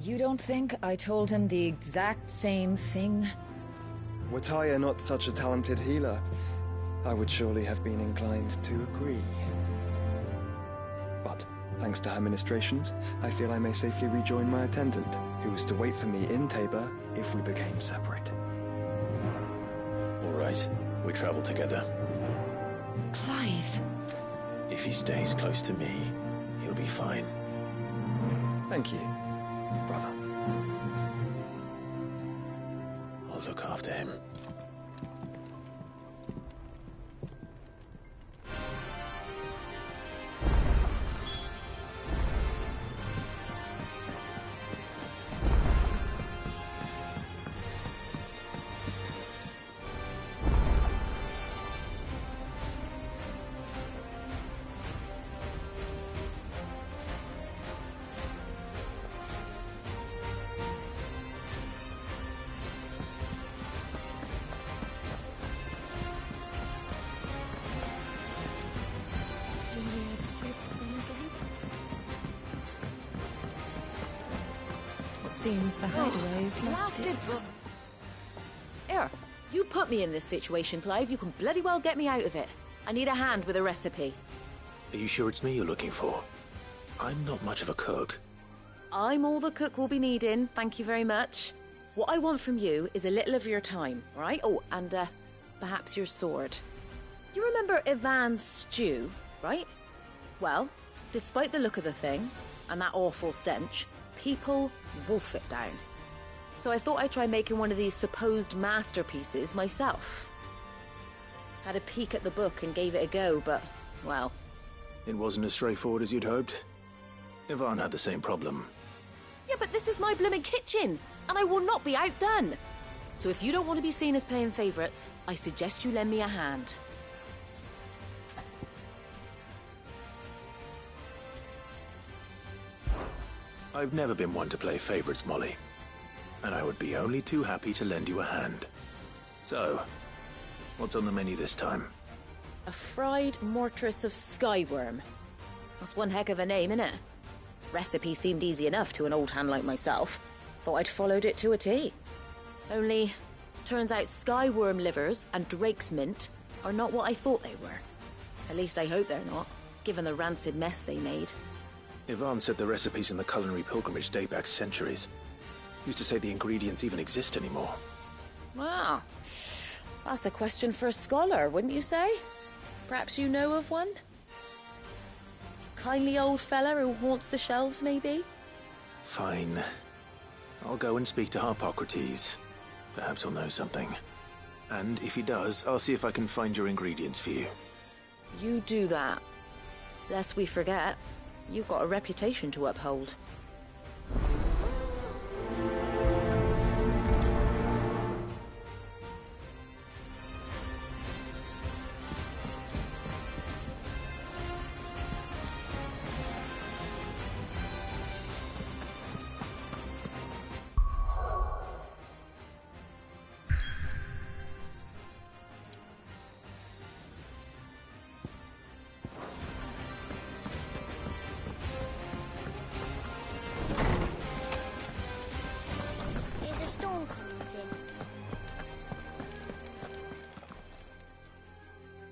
You don't think I told him the exact same thing? Were Tyre not such a talented healer, I would surely have been inclined to agree. But, thanks to her ministrations, I feel I may safely rejoin my attendant, who was to wait for me in Tabor if we became separated. All right. right. We travel together. Clive. If he stays close to me, he'll be fine. Thank you, brother. I'll look after him. Seems the hideaway is lasted. Here, you put me in this situation, Clive. You can bloody well get me out of it. I need a hand with a recipe. Are you sure it's me you're looking for? I'm not much of a cook. I'm all the cook will be needing, thank you very much. What I want from you is a little of your time, right? Oh, and perhaps your sword. You remember Ivan's stew, right? Well, despite the look of the thing, and that awful stench, people wolf it down. So I thought I'd try making one of these supposed masterpieces myself. Had a peek at the book and gave it a go, but, well... It wasn't as straightforward as you'd hoped. Ivan had the same problem. Yeah, but this is my blooming kitchen, and I will not be outdone. So if you don't want to be seen as playing favourites, I suggest you lend me a hand. I've never been one to play favorites, Molly. And I would be only too happy to lend you a hand. So, what's on the menu this time? A fried mortress of skyworm. That's one heck of a name, innit? Recipe seemed easy enough to an old hand like myself. Thought I'd followed it to a T. Only, turns out skyworm livers and drake's mint are not what I thought they were. At least I hope they're not, given the rancid mess they made. Ivan said the recipes in the culinary pilgrimage date back centuries. Used to say the ingredients even exist anymore. Wow. That's a question for a scholar, wouldn't you say? Perhaps you know of one? Kindly old fella who haunts the shelves, maybe? Fine. I'll go and speak to Harpocrates. Perhaps he'll know something. And if he does, I'll see if I can find your ingredients for you. You do that. Lest we forget, you've got a reputation to uphold.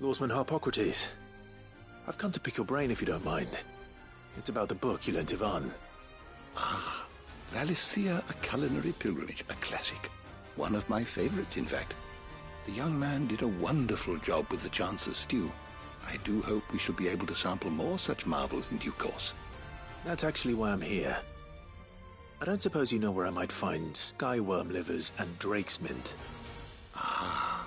Lawsman Harpocrates. I've come to pick your brain if you don't mind. It's about the book you lent Ivan. Ah, Valisthea, A Culinary Pilgrimage, a classic. One of my favorites, in fact. The young man did a wonderful job with the Chance's stew. I do hope we shall be able to sample more such marvels in due course. That's actually why I'm here. I don't suppose you know where I might find skyworm livers and drake's mint. Ah,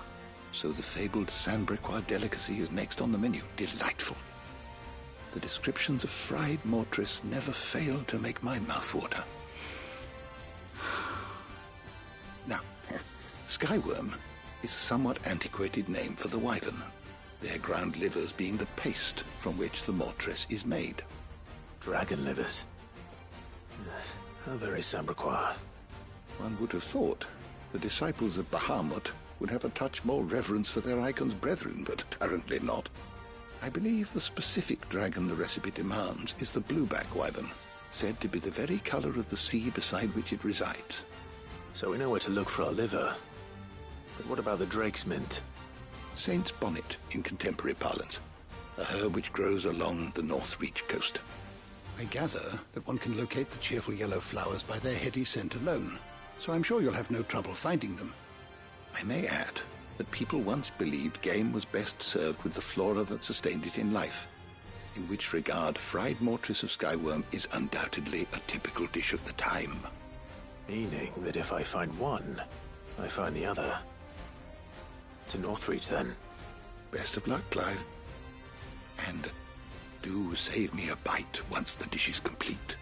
so the fabled Sandbrequois delicacy is next on the menu. Delightful. The descriptions of fried mortress never fail to make my mouth water. Now, skyworm is a somewhat antiquated name for the wyvern, their ground livers being the paste from which the mortress is made. Dragon livers. How very Sandbrequois. One would have thought the disciples of Bahamut would have a touch more reverence for their icon's brethren, but apparently not. I believe the specific dragon the recipe demands is the blueback wyvern, said to be the very color of the sea beside which it resides. So we know where to look for our liver. But what about the drake's mint? Saint's bonnet in contemporary parlance, a herb which grows along the North Reach coast. I gather that one can locate the cheerful yellow flowers by their heady scent alone, so I'm sure you'll have no trouble finding them. I may add that people once believed game was best served with the flora that sustained it in life, in which regard fried mortress of skyworm is undoubtedly a typical dish of the time. Meaning that if I find one, I find the other. To Northreach, then. Best of luck, Clive. And do save me a bite once the dish is complete.